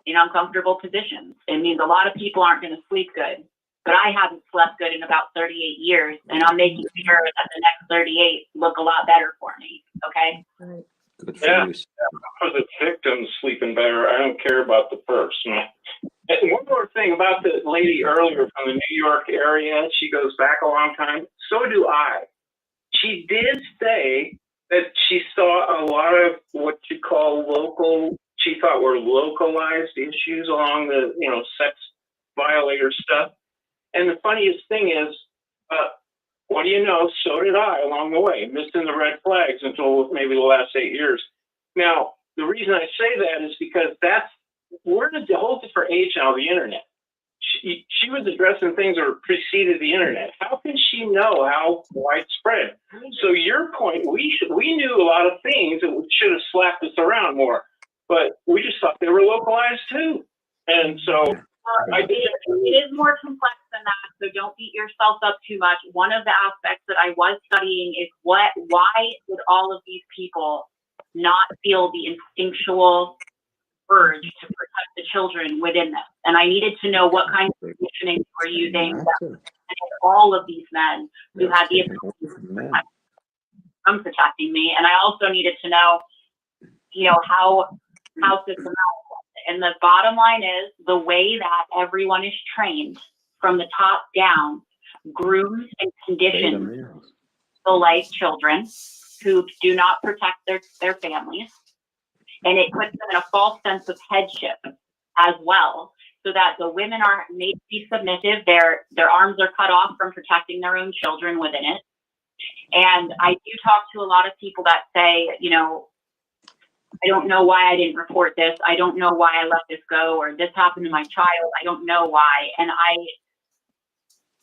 in uncomfortable positions. It means a lot of people aren't going to sleep good. But I haven't slept good in about 38 years, and I'm making sure that the next 38 look a lot better for me. Okay? Right. Good for Yeah, you. for the victims sleeping better, I don't care about the person. And one more thing about the lady earlier from the New York area, she goes back a long time. So do I. She did say that she saw a lot of what you call local, she thought were localized issues along the, you know, sex violator stuff. And the funniest thing is, what do you know? So did I along the way, missing the red flags until maybe the last 8 years. Now, the reason I say that is because we're in a whole different age now, the internet. She was addressing things that preceded the internet. How can she know how widespread? So your point, we knew a lot of things that should have slapped us around more, but we just thought they were localized too. And so it is more complex than that, so don't beat yourself up too much. One of the aspects that I was studying is why would all of these people not feel the instinctual urge to protect the children within this? And I needed to know what kind of conditioning you were using that all of these men who had the ability from protecting me. And I also needed to know, you know, how systematic. And the bottom line is the way that everyone is trained from the top down, grooms and conditions like children who do not protect their families. And it puts them in a false sense of headship as well, so that the women are made to be submissive. Their arms are cut off from protecting their own children within it. And I do talk to a lot of people that say, you know, I don't know why I didn't report this. I don't know why I let this go, or this happened to my child. I don't know why. And I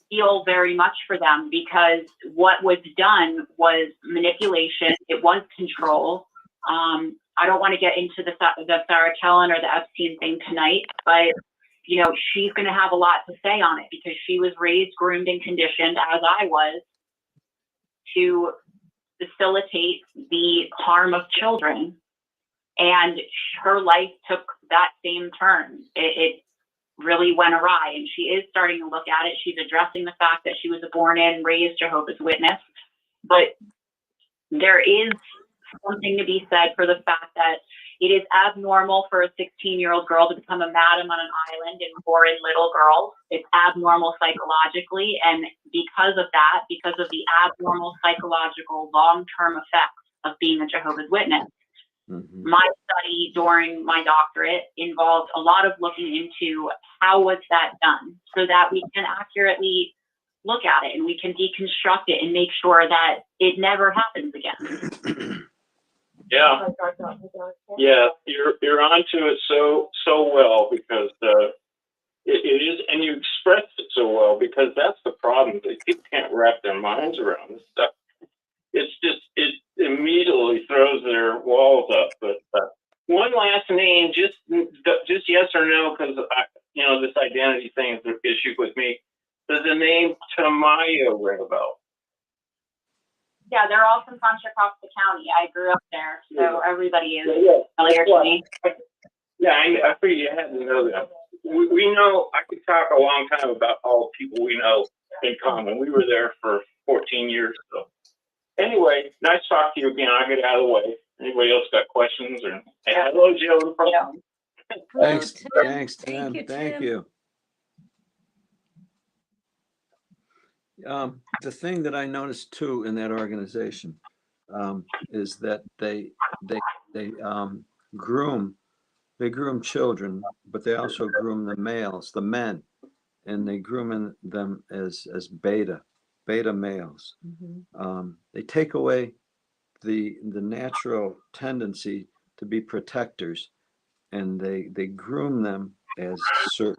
feel very much for them because what was done was manipulation. It was control. I don't want to get into the Sarah Kellen or the Epstein thing tonight, but you know, she's going to have a lot to say on it because she was raised, groomed, and conditioned, as I was, to facilitate the harm of children. And her life took that same turn. It really went awry, and she is starting to look at it. She's addressing the fact that she was a born and raised Jehovah's Witness, but there is something to be said for the fact that it is abnormal for a 16-year-old girl to become a madam on an island and foreign little girls. It's abnormal psychologically, and because of that, because of the abnormal psychological long-term effects of being a Jehovah's Witness, my study during my doctorate involved a lot of looking into how was that done so that we can accurately look at it and we can deconstruct it and make sure that it never happens again. Yeah, you're onto it so well because it is, and you expressed it so well because that's the problem. People can't wrap their minds around this stuff. It's just, it immediately throws their walls up. But one last name, just yes or no, because you know this identity thing is an issue with me. Does the name Tamaya ring a bell? Yeah, they're all from Contra Costa County. I grew up there, so everybody is familiar to me. Yeah, I figured you had to know that. We know, I could talk a long time about all the people we know in common. We were there for 14 years. So anyway, nice to talk to you again. I'll get out of the way. Anybody else got questions? Or hey, hello, Joe. Thanks, Tim. Tim. Thank you. The thing that I noticed too in that organization is that they groom they groom children, but they also groom the males, the men, and they groom them as beta males. They take away the natural tendency to be protectors, and they groom them as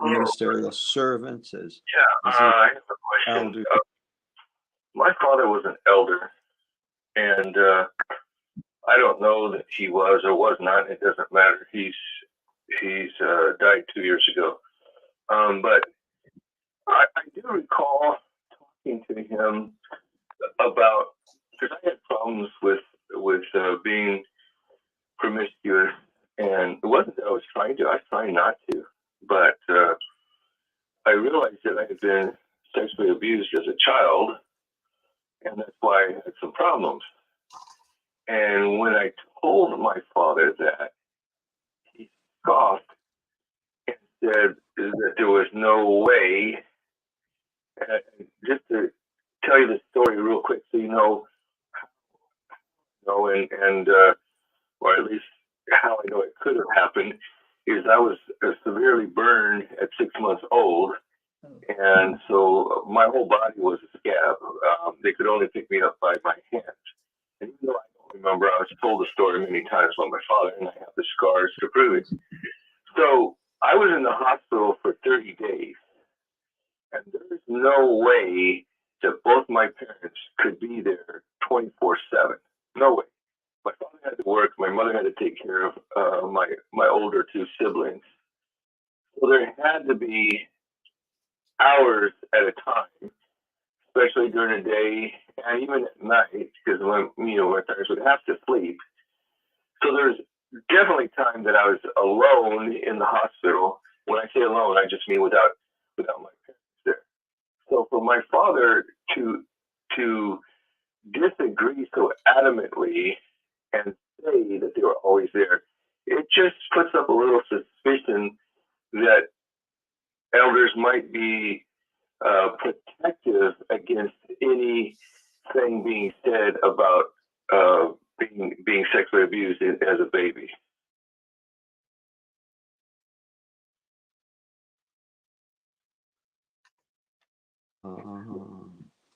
ministerial servants, as I have a question. elders. My father was an elder, and I don't know that he was or was not. It doesn't matter. He's died 2 years ago. But I do recall talking to him about, because I had problems with being promiscuous, and it wasn't that I was trying to. I was trying not to, but I realized that I had been sexually abused as a child, and that's why I had some problems. And when I told my father that, he scoffed and said that there was no way. Just to tell you the story real quick, so you know, and or at least how I know it could have happened, is I was severely burned at 6 months old, and so my whole body was a scab. They could only pick me up by my hands. And even though I don't remember, I was told the story many times by my father, and I have the scars to prove it. So I was in the hospital for 30 days, and there's no way that both my parents could be there 24/7. No way. My father had to work. My mother had to take care of my older two siblings. So there had to be hours at a time, especially during the day and even at night, because when my parents would have to sleep. So there's definitely time that I was alone in the hospital. When I say alone, I just mean without my parents there. So for my father to disagree so adamantly and say that they were always there, it just puts up a little suspicion that elders might be protective against anything being said about being sexually abused as a baby.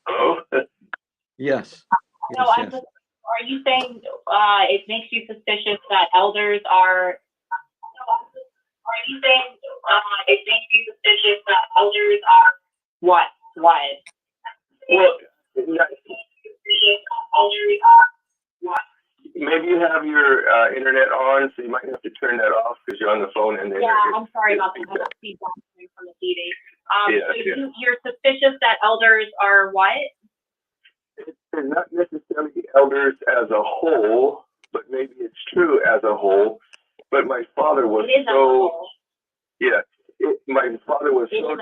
Hello? Yes. No, Yes, I'm yes. just, are you saying it makes you suspicious that elders are? Are you saying it makes you suspicious that elders are what? What? Well, maybe you have your internet on, so you might have to turn that off because you're on the phone. And then I'm sorry about that. I got feedback coming from the TV. Yeah. You're suspicious that elders are what? They're not necessarily elders as a whole, but maybe it's true as a whole. But my father was my father was so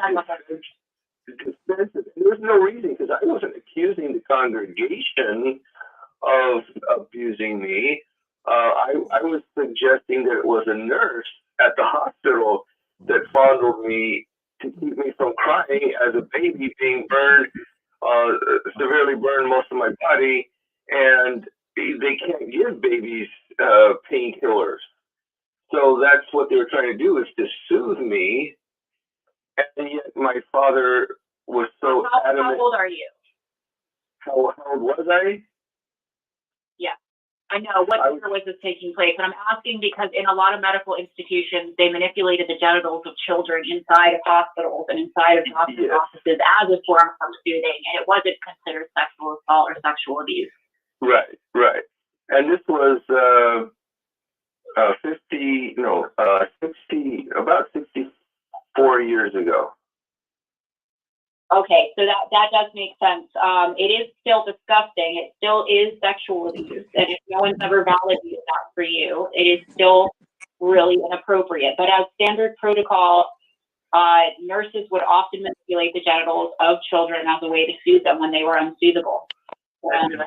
defensive. There was no reason, because I wasn't accusing the congregation of abusing me. I was suggesting that it was a nurse at the hospital that fondled me to keep me from crying as a baby being burned, severely burned most of my body, and they can't give babies painkillers. So that's what they were trying to do, is to soothe me. And yet my father was so adamant. How old are you? How old was I? Yeah, I know. What year was this taking place? And I'm asking because in a lot of medical institutions, they manipulated the genitals of children inside of hospitals and inside of doctors' offices as a form of soothing, and it wasn't considered sexual assault or sexual abuse. Right. And this was 64 years ago. Okay, so that does make sense. It is still disgusting. It still is sexual abuse, and if no one's ever validated that for you, it is still really inappropriate. But as standard protocol, nurses would often manipulate the genitals of children as a way to soothe them when they were unsoothable. And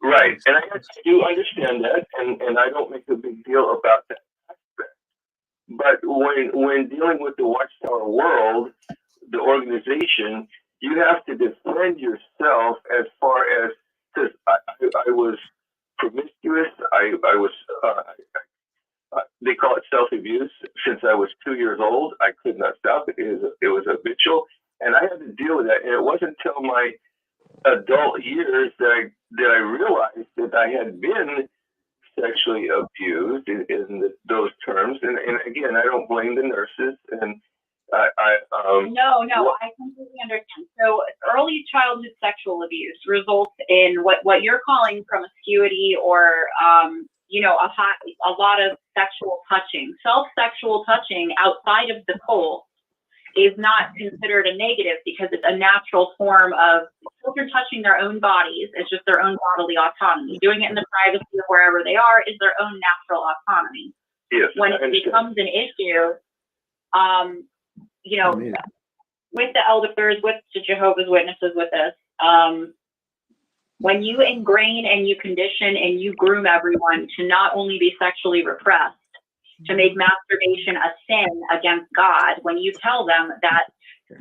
Right, and I do understand that, and I don't make a big deal about that aspect. But when dealing with the Watchtower World, the organization, you have to defend yourself as far as, because I was promiscuous, I was they call it self-abuse. Since I was 2 years old, I could not stop it. It was habitual, and I had to deal with that. And it wasn't until my adult years that I realized that I had been sexually abused in those terms. And again, I don't blame the nurses. And No, I completely understand. So early childhood sexual abuse results in what you're calling promiscuity or, a lot of sexual touching. Self-sexual touching outside of the pole is not considered a negative because it's a natural form of children touching their own bodies. It's just their own bodily autonomy. Doing it in the privacy of wherever they are is their own natural autonomy. Yes, when it becomes an issue, with the elders, with the Jehovah's Witnesses, with this, when you ingrain and you condition and you groom everyone to not only be sexually repressed, to make masturbation a sin against God, when you tell them that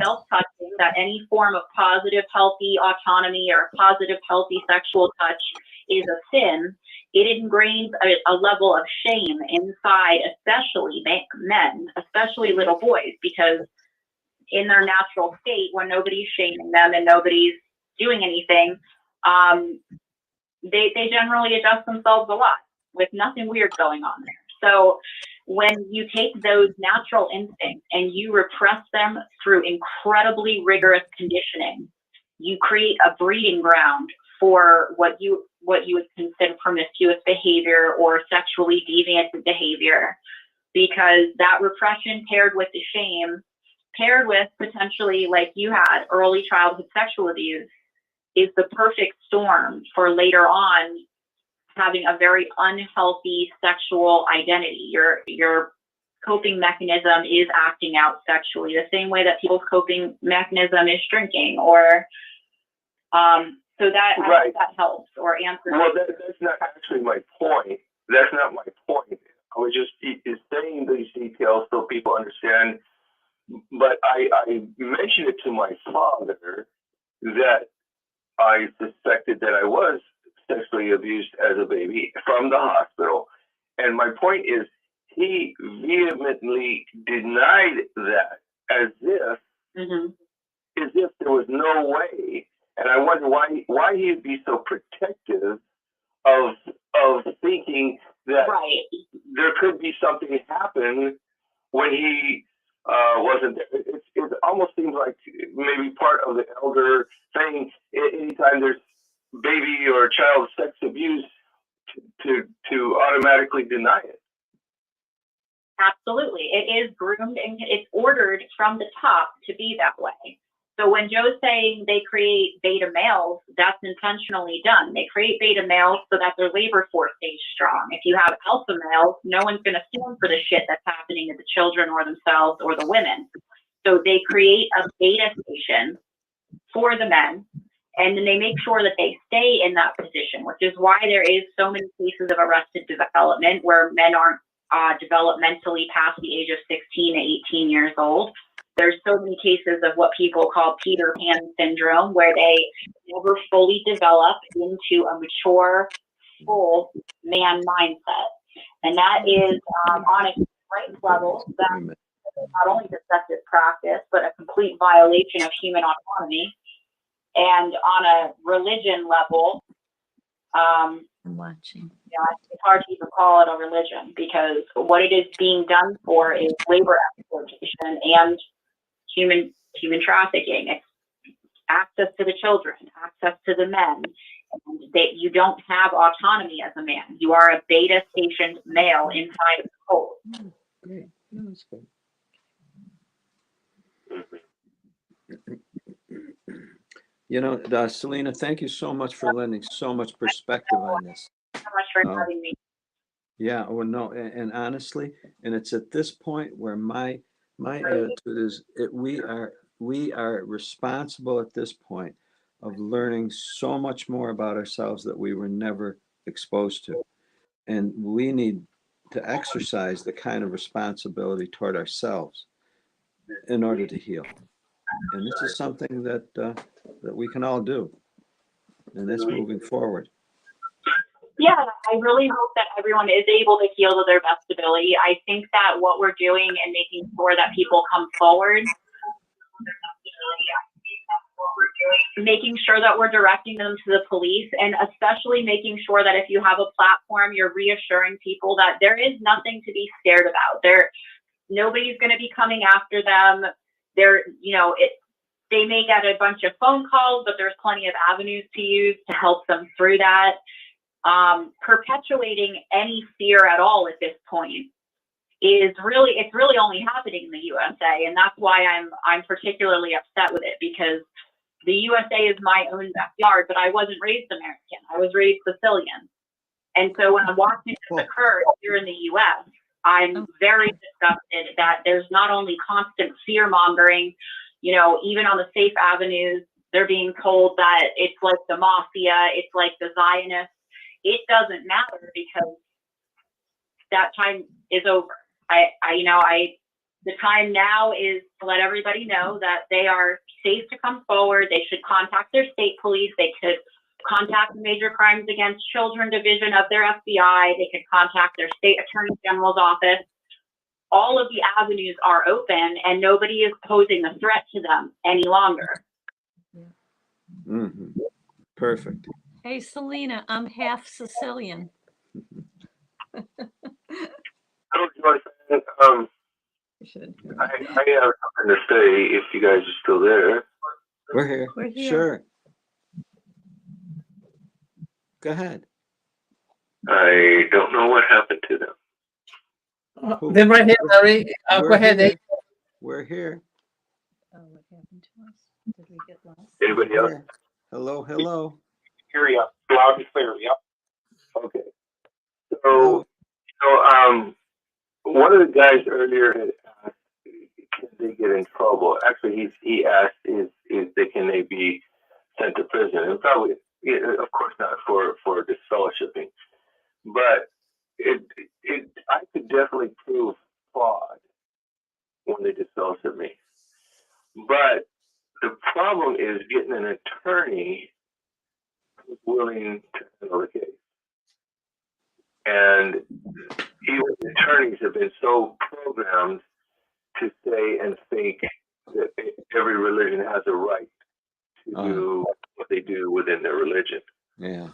self-touching, that any form of positive, healthy autonomy or positive, healthy sexual touch is a sin, it ingrains a level of shame inside, especially men, especially little boys, because in their natural state, when nobody's shaming them and nobody's doing anything, they generally adjust themselves a lot with nothing weird going on there. So when you take those natural instincts and you repress them through incredibly rigorous conditioning, you create a breeding ground for what you would consider promiscuous behavior or sexually deviant behavior, because that repression paired with the shame, paired with potentially, like you had, early childhood sexual abuse, is the perfect storm for later on having a very unhealthy sexual identity. Your coping mechanism is acting out sexually the same way that people's coping mechanism is drinking, or so that right. I hope that helps or answers. Well, that's not actually my point. That's not my point. I was just saying these details so people understand. But I mentioned it to my father that I suspected that I was sexually abused as a baby from the hospital. And my point is, he vehemently denied that as if there was no way. And I wonder why he'd be so protective of thinking that there could be something happen when he wasn't there. It almost seems like maybe part of the elder thing. Anytime there's baby or child sex abuse, to automatically deny it. Absolutely, it is groomed and it's ordered from the top to be that way. So when Joe's saying they create beta males, that's intentionally done. They create beta males so that their labor force stays strong. If you have alpha males, no one's going to sue them for the shit that's happening to the children or themselves or the women. So they create a beta station for the men, and then they make sure that they stay in that position, which is why there is so many cases of arrested development where men aren't developmentally past the age of 16 to 18 years old. There's so many cases of what people call Peter Pan syndrome, where they never fully develop into a mature, full man mindset. And that is on a right level, that's not only deceptive practice, but a complete violation of human autonomy. And on a religion level, I'm watching. It's hard to even call it a religion, because what it is being done for is labor exploitation and human trafficking. It's access to the children, access to the men, and that you don't have autonomy as a man. You are a beta stationed male inside of the cult. Great. No, that's good. Selena, thank you so much for lending so much perspective on this. Thank you so much for having me. Yeah, well, no, and honestly, and it's at this point where my attitude is we are responsible at this point of learning so much more about ourselves that we were never exposed to. And we need to exercise the kind of responsibility toward ourselves in order to heal. And this is something that we can all do. And that's moving forward. Yeah, I really hope that everyone is able to heal to their best ability. I think that what we're doing and making sure that people come forward, making sure that we're directing them to the police, and especially making sure that if you have a platform, you're reassuring people that there is nothing to be scared about. Nobody's going to be coming after them. They may get a bunch of phone calls, but there's plenty of avenues to use to help them through that. Perpetuating any fear at all at this point it's really only happening in the USA, and that's why I'm particularly upset with it, because the USA is my own backyard, but I wasn't raised American. I was raised Sicilian. And so when I'm watching this occur here in the US, I'm very disgusted that there's not only constant fear mongering, even on the safe avenues, they're being told that it's like the mafia, it's like the Zionists. It doesn't matter, because that time is over. The time now is to let everybody know that they are safe to come forward. They should contact their state police. They could contact the Major Crimes Against Children Division of their FBI. They could contact their state attorney general's office. All of the avenues are open, and nobody is posing a threat to them any longer. Mm-hmm. Perfect. Hey, Selena, I'm half Sicilian. Hello, Joyce. I have something to say if you guys are still there. We're here. We're here. Sure. Go ahead. I don't know what happened to them. They're right here, Larry. Go ahead. Here. We're here. Oh, what happened to us? Did we get lost? Anybody else? Hello, hello. Hear you loud and clear. Yep. Okay. So, one of the guys earlier had asked, can they get in trouble? Actually, he asked, can they be sent to prison? And probably, of course, not for disfellowshipping, but I could definitely prove fraud when they disfellowship me. But the problem is getting an attorney who's willing to handle the case. And even attorneys have been so programmed to say and think that every religion has a right to do what they do within their religion. Yeah.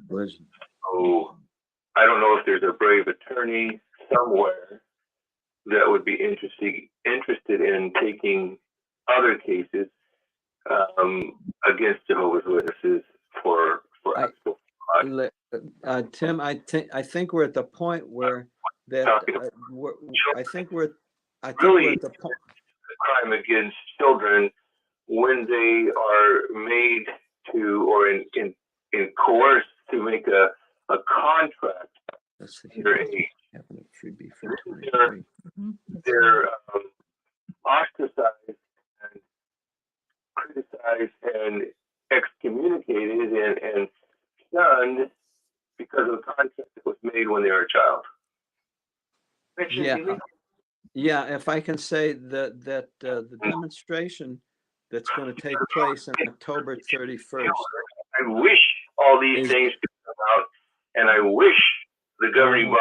Religion. So I don't know if there's a brave attorney somewhere that would be interested in taking other cases against Jehovah's Witnesses for actual fraud. Tim, I think we're at the point where that I think we're at the point. Crime against children when they are made to or in coerced to make a contract. They're ostracized and criticized and excommunicated and shunned because of a contract that was made when they were a child. Yeah. If I can say that the demonstration that's going to take place on October 31st. I wish all these things could come out, and I wish the governing body,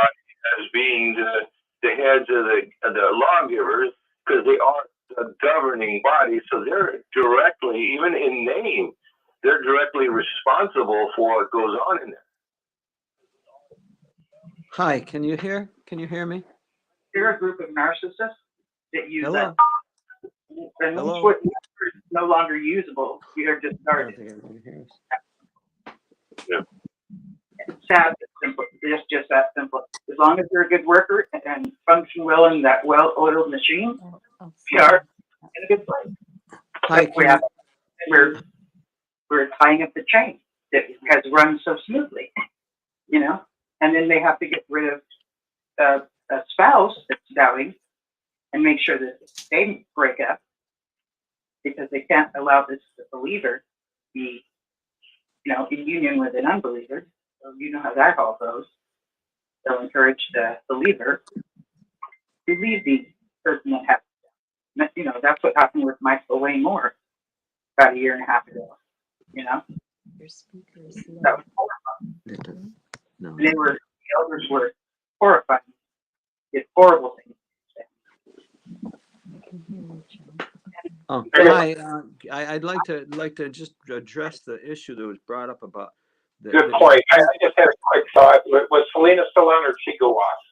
as being the heads of the lawgivers, because they are the governing body, so they're directly, even in name, they're directly responsible for what goes on in there. Hi, can you hear me? They're a group of narcissists that use that. And Hello? what is no longer usable. You're just started. Yeah. It's sad, it's simple. It's just that simple. As long as you're a good worker and function well in that well-oiled machine, we are in a good place. Hi, we're tying up the chain that has run so smoothly, and then they have to get rid of a spouse that's doubting and make sure that they break up, because they can't allow this believer to be, in union with an unbeliever. So you know how that all goes. They'll encourage the believer to leave the person that happened. That's what happened with Michael Wayne Moore about a year and a half ago. Your speaker is That was horrible. No. The elders were horrified. It's horrible thing. I can hear you, Joe. Oh, hi. I'd like to just address the issue that was brought up about the. Good point. I just had a quick thought. Was Selena still on, or did she go off?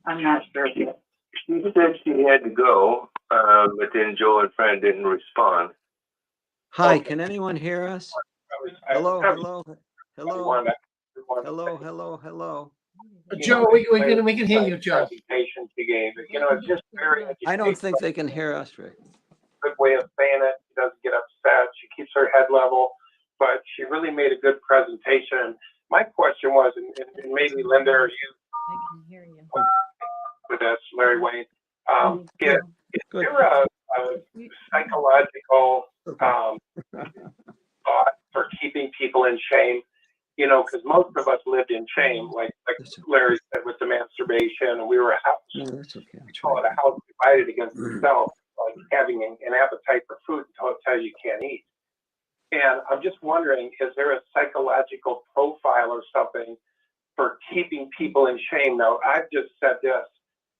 I'm not sure. She said she had to go, but then Joe and Fran didn't respond. Hi, Okay. can anyone hear us? Hello. Hello. Joe, we can hear you, Joe. Presentation she gave. It's just very I don't think educational. they can hear us, Rick. Good way of saying it. She doesn't get upset. She keeps her head level, but she really made a good presentation. My question was, and maybe Linda or you I can hear you. with us, Larry Wayne, Yeah. is there a psychological thought for keeping people in shame? Because most of us lived in shame, like Larry said with the masturbation, and we were a house. No, that's okay. We call it a house divided against itself, like having an appetite for food until it tells you can't eat. And I'm just wondering, is there a psychological profile or something for keeping people in shame? Now, I've just said this.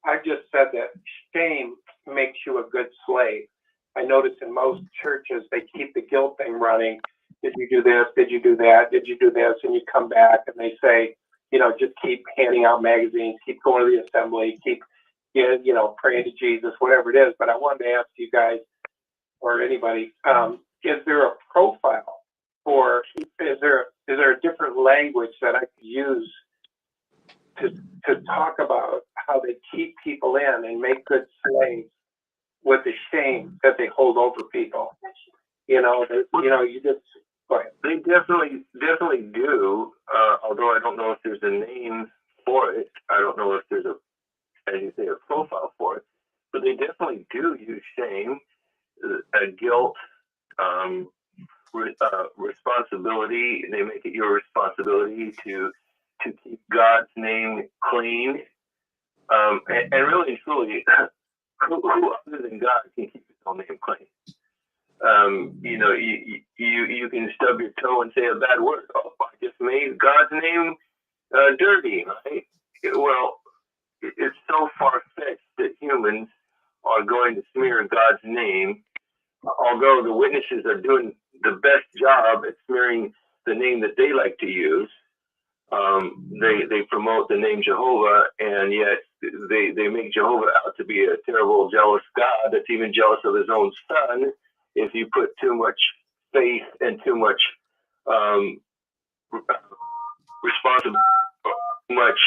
I've just said that shame makes you a good slave. I notice in most churches, they keep the guilt thing running. Did you do this? Did you do that? Did you do this? And you come back and they say, just keep handing out magazines, keep going to the assembly, keep, praying to Jesus, whatever it is. But I wanted to ask you guys or anybody, is there a profile, or is there a different language that I could use to talk about how they keep people in and make good slaves with the shame that they hold over people? You just go ahead. They definitely do. Although I don't know if there's a name for it. I don't know if there's as you say, a profile for it. But they definitely do use shame, guilt, responsibility. They make it your responsibility to keep God's name clean. And really and truly, who other than God can keep his own name clean? You can stub your toe and say a bad word. Oh, I just made God's name dirty, right? Well, it's so far-fetched that humans are going to smear God's name, although the witnesses are doing the best job at smearing the name that they like to use. They promote the name Jehovah, and yet they make Jehovah out to be a terrible, jealous God that's even jealous of his own son if you put too much faith and too much responsibility, much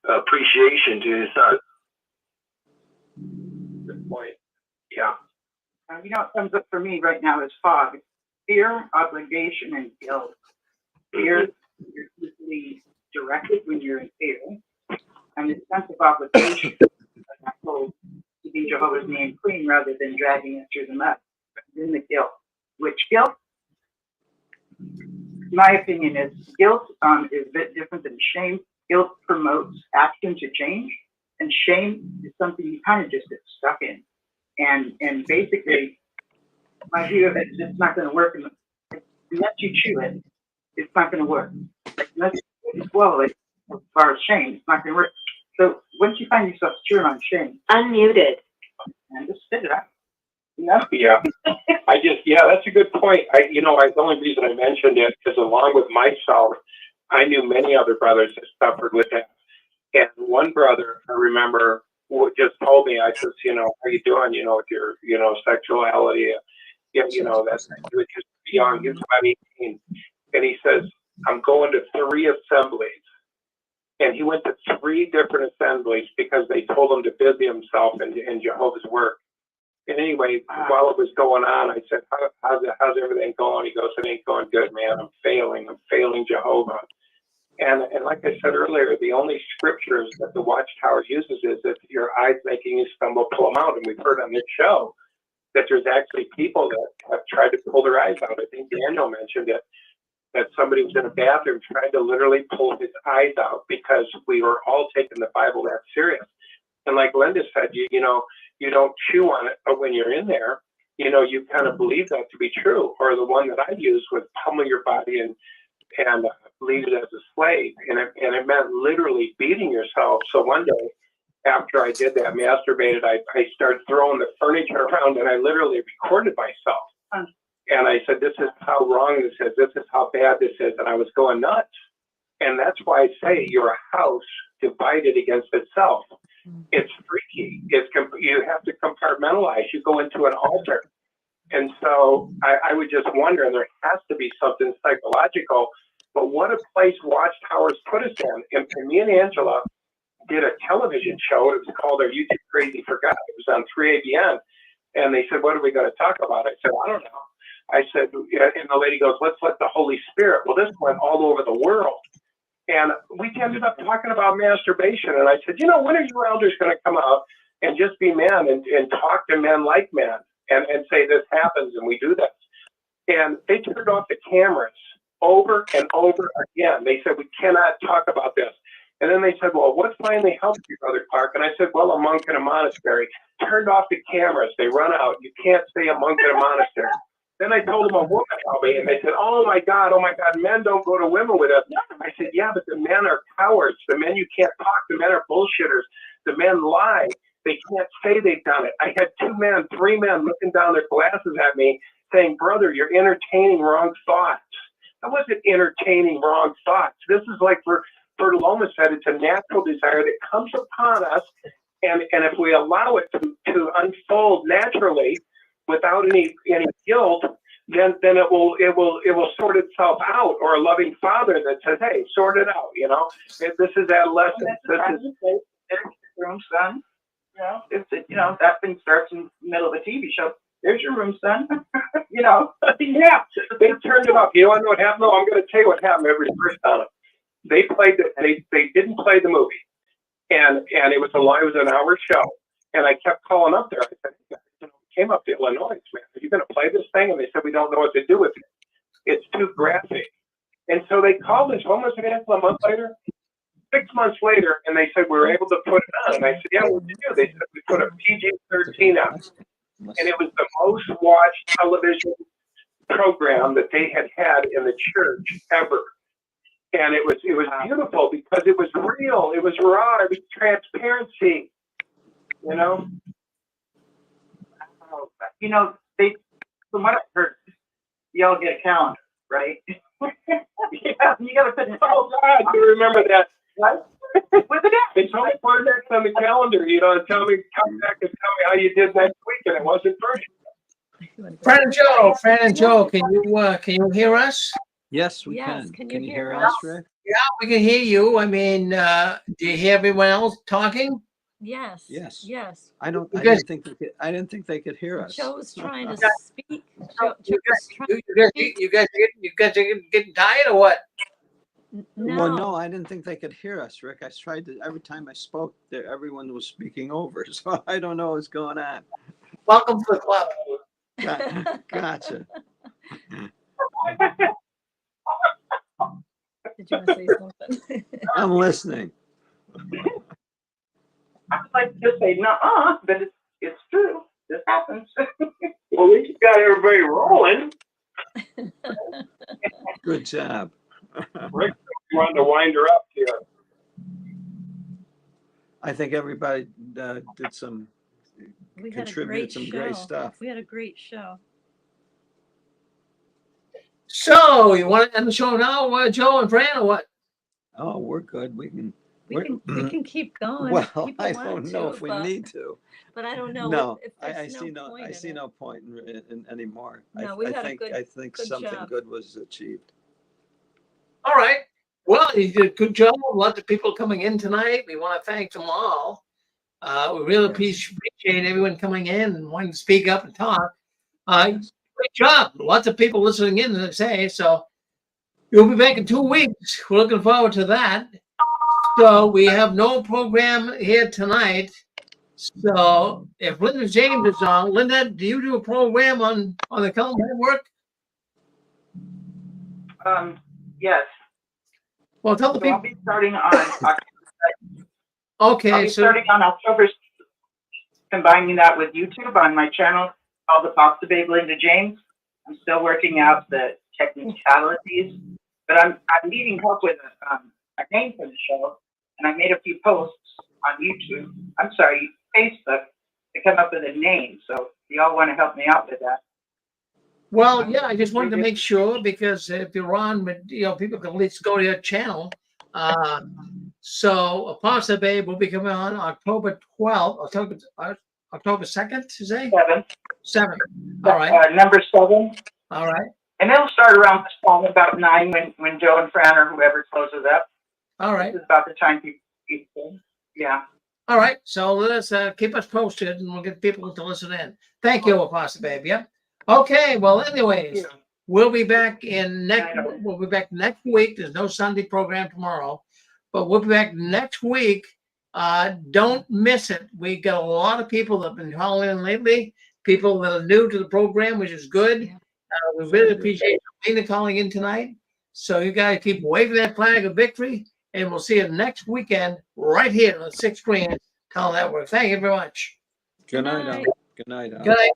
appreciation to his son. Good point. Yeah. What comes up for me right now is fog. Fear, obligation, and guilt. Fear, you're usually directed when you're in fear. And the sense of obligation, keeping Jehovah's name clean rather than dragging it through the mud. Then the guilt. Which guilt? My opinion is guilt is a bit different than shame. Guilt promotes action to change, and shame is something you kind of just get stuck in. And basically, my view of it is it's not going to work. Unless you chew it, it's not going to work. Unless you swallow it, as far as shame, it's not going to work. So once you find yourself chewing on shame, Unmuted. and just spit it out. Yeah. That's a good point. The only reason I mentioned it is along with myself, I knew many other brothers that suffered with that. And one brother, I remember, just told me, I says, how are you doing, with your, sexuality? That's, he was just young, he was about 18. And he says, I'm going to 3 assemblies. And he went to 3 different assemblies because they told him to busy himself in Jehovah's work. And anyway, while it was going on, I said, how's everything going? He goes, it ain't going good, man. I'm failing Jehovah. And like I said earlier, the only scriptures that the Watchtower uses is if your eye's making you stumble, pull them out. And we've heard on this show that there's actually people that have tried to pull their eyes out. I think Daniel mentioned it, that somebody was in a bathroom trying to literally pull his eyes out because we were all taking the Bible that serious. And like Linda said, you don't chew on it when you're in there. you kind of believe that to be true. Or the one that I used was pummel your body and lead it as a slave. And it meant literally beating yourself. So one day after I did that, masturbated, I started throwing the furniture around and I literally recorded myself. And I said, this is how wrong this is. This is how bad this is. And I was going nuts. And that's why I say you're a house divided against itself. It's freaky. You have to compartmentalize. You go into an altar. And so I would just wonder, and there has to be something psychological, but what a place Watchtowers put us in. And me and Angela did a television show. It was called Are You Too Crazy for God? It was on 3ABN. And they said, what are we going to talk about? I said, I don't know. I said, and the lady goes, let's let the Holy Spirit. Well, this went all over the world. And we ended up talking about masturbation. And I said, when are you elders going to come out and just be men and talk to men like men and say this happens and we do this? And they turned off the cameras over and over again. They said, we cannot talk about this. And then they said, well, what finally helped you, Brother Clark? And I said, well, a monk in a monastery. Turned off the cameras. They run out. You can't say a monk in a monastery. Then I told them a woman helped me, and they said, oh my God, men don't go to women with us. I said, yeah, but the men are cowards. The men you can't talk. The men are bullshitters. The men lie. They can't say they've done it. I had 3 men looking down their glasses at me saying, brother, you're entertaining wrong thoughts. I wasn't entertaining wrong thoughts. This is like for Loma said, it's a natural desire that comes upon us, and if we allow it to unfold naturally without any guilt, then it will sort itself out. Or a loving father that says, hey, sort it out. This is adolescence. This is room, son. That thing starts in the middle of a TV show. There's your room, son. Yeah, they turned it off. You want to know what happened? No, I'm going to tell you what happened every first time. They didn't play the movie, and it was an hour show, and I kept calling up there. I said, came up to Illinois, man, are you going to play this thing? And they said, we don't know what to do with it. It's too graphic. And so they called us almost a month later, 6 months later, and they said, we were able to put it on. And I said, yeah, what did you do? They said, we put a PG-13 on. And it was the most watched television program that they had in the church ever. And it was beautiful because it was real. It was raw. It was transparency, They, from what I've heard, y'all get a calendar, right? Yeah, you got to put. Oh God, you remember that? What? What's it? They told me put it next on the calendar. Tell me, come back and tell me how you did next week, and it wasn't first. Fran and Joe, can you hear us? Yes, we Yes, can. can you hear hear us, us? Rick? Yeah, we can hear you. I mean, do you hear everyone else talking? Yes. Yes. Yes. I guys- didn't think they could hear us. Joe was trying to speak. You guys are getting tired or what? No. Well, no, I didn't think they could hear us, Rick. I tried to, every time I spoke, everyone was speaking over, so I don't know what's going on. Welcome to the club. Gotcha. Did you want to say something? I'm listening. I'd like to say no, but it's true. This happens. Well, we just got everybody rolling. Good job. Rick, you wanted to wind her up here. I think everybody We had a contributed great some show. great stuff. We had a great show. So, you want to end the show now, Joe and Fran, or what? Oh, we're good. We can keep going. Well, People I want don't know to, if we but, need to. But I don't know. No, if I there's see no point in anymore. No, we had a I think good something job. good was achieved. All right. Well, you did a good job. Lots of people coming in tonight. We want to thank them all. We really appreciate everyone coming in and wanting to speak up and talk. Great job. Lots of people listening in, as I say. So you'll be back in 2 weeks. We're looking forward to that. So we have no program here tonight. So if Linda James is on, Linda, do you do a program on the Cullen Network? Yes. Well, tell the So people. I'll be starting on October. Okay, I'll be starting on October, combining that with YouTube on my channel, called Apostle Babe Linda James. I'm still working out the technicalities, but I'm needing help with a name for the show, and I made a few posts on YouTube. I'm sorry, Facebook, to come up with a name. So if y'all want to help me out with that. Well, yeah, I just wanted to make sure, because if you're on, people can at least go to your channel. So Apostle Babe will be coming on October 12th, October 2nd, today? 7th. All right. Number 7. All right. And it'll start around this time, about 9, when Joe and Fran or whoever closes up. All right. This is about the time people, yeah. All right. So let's keep us posted, and we'll get people to listen in. Thank you, Apostle Babe. Yeah. Okay. Well, anyways, we'll be back next week. There's no Sunday program tomorrow, but we'll be back next week. Don't miss it. We got a lot of people that have been calling in lately, people that are new to the program, which is good. We really appreciate Lena calling in tonight. So you guys keep waving that flag of victory, and we'll see you next weekend right here on 6 Screen Tele Network. Thank you very much. Good night, Al. Good night, Al. Good night.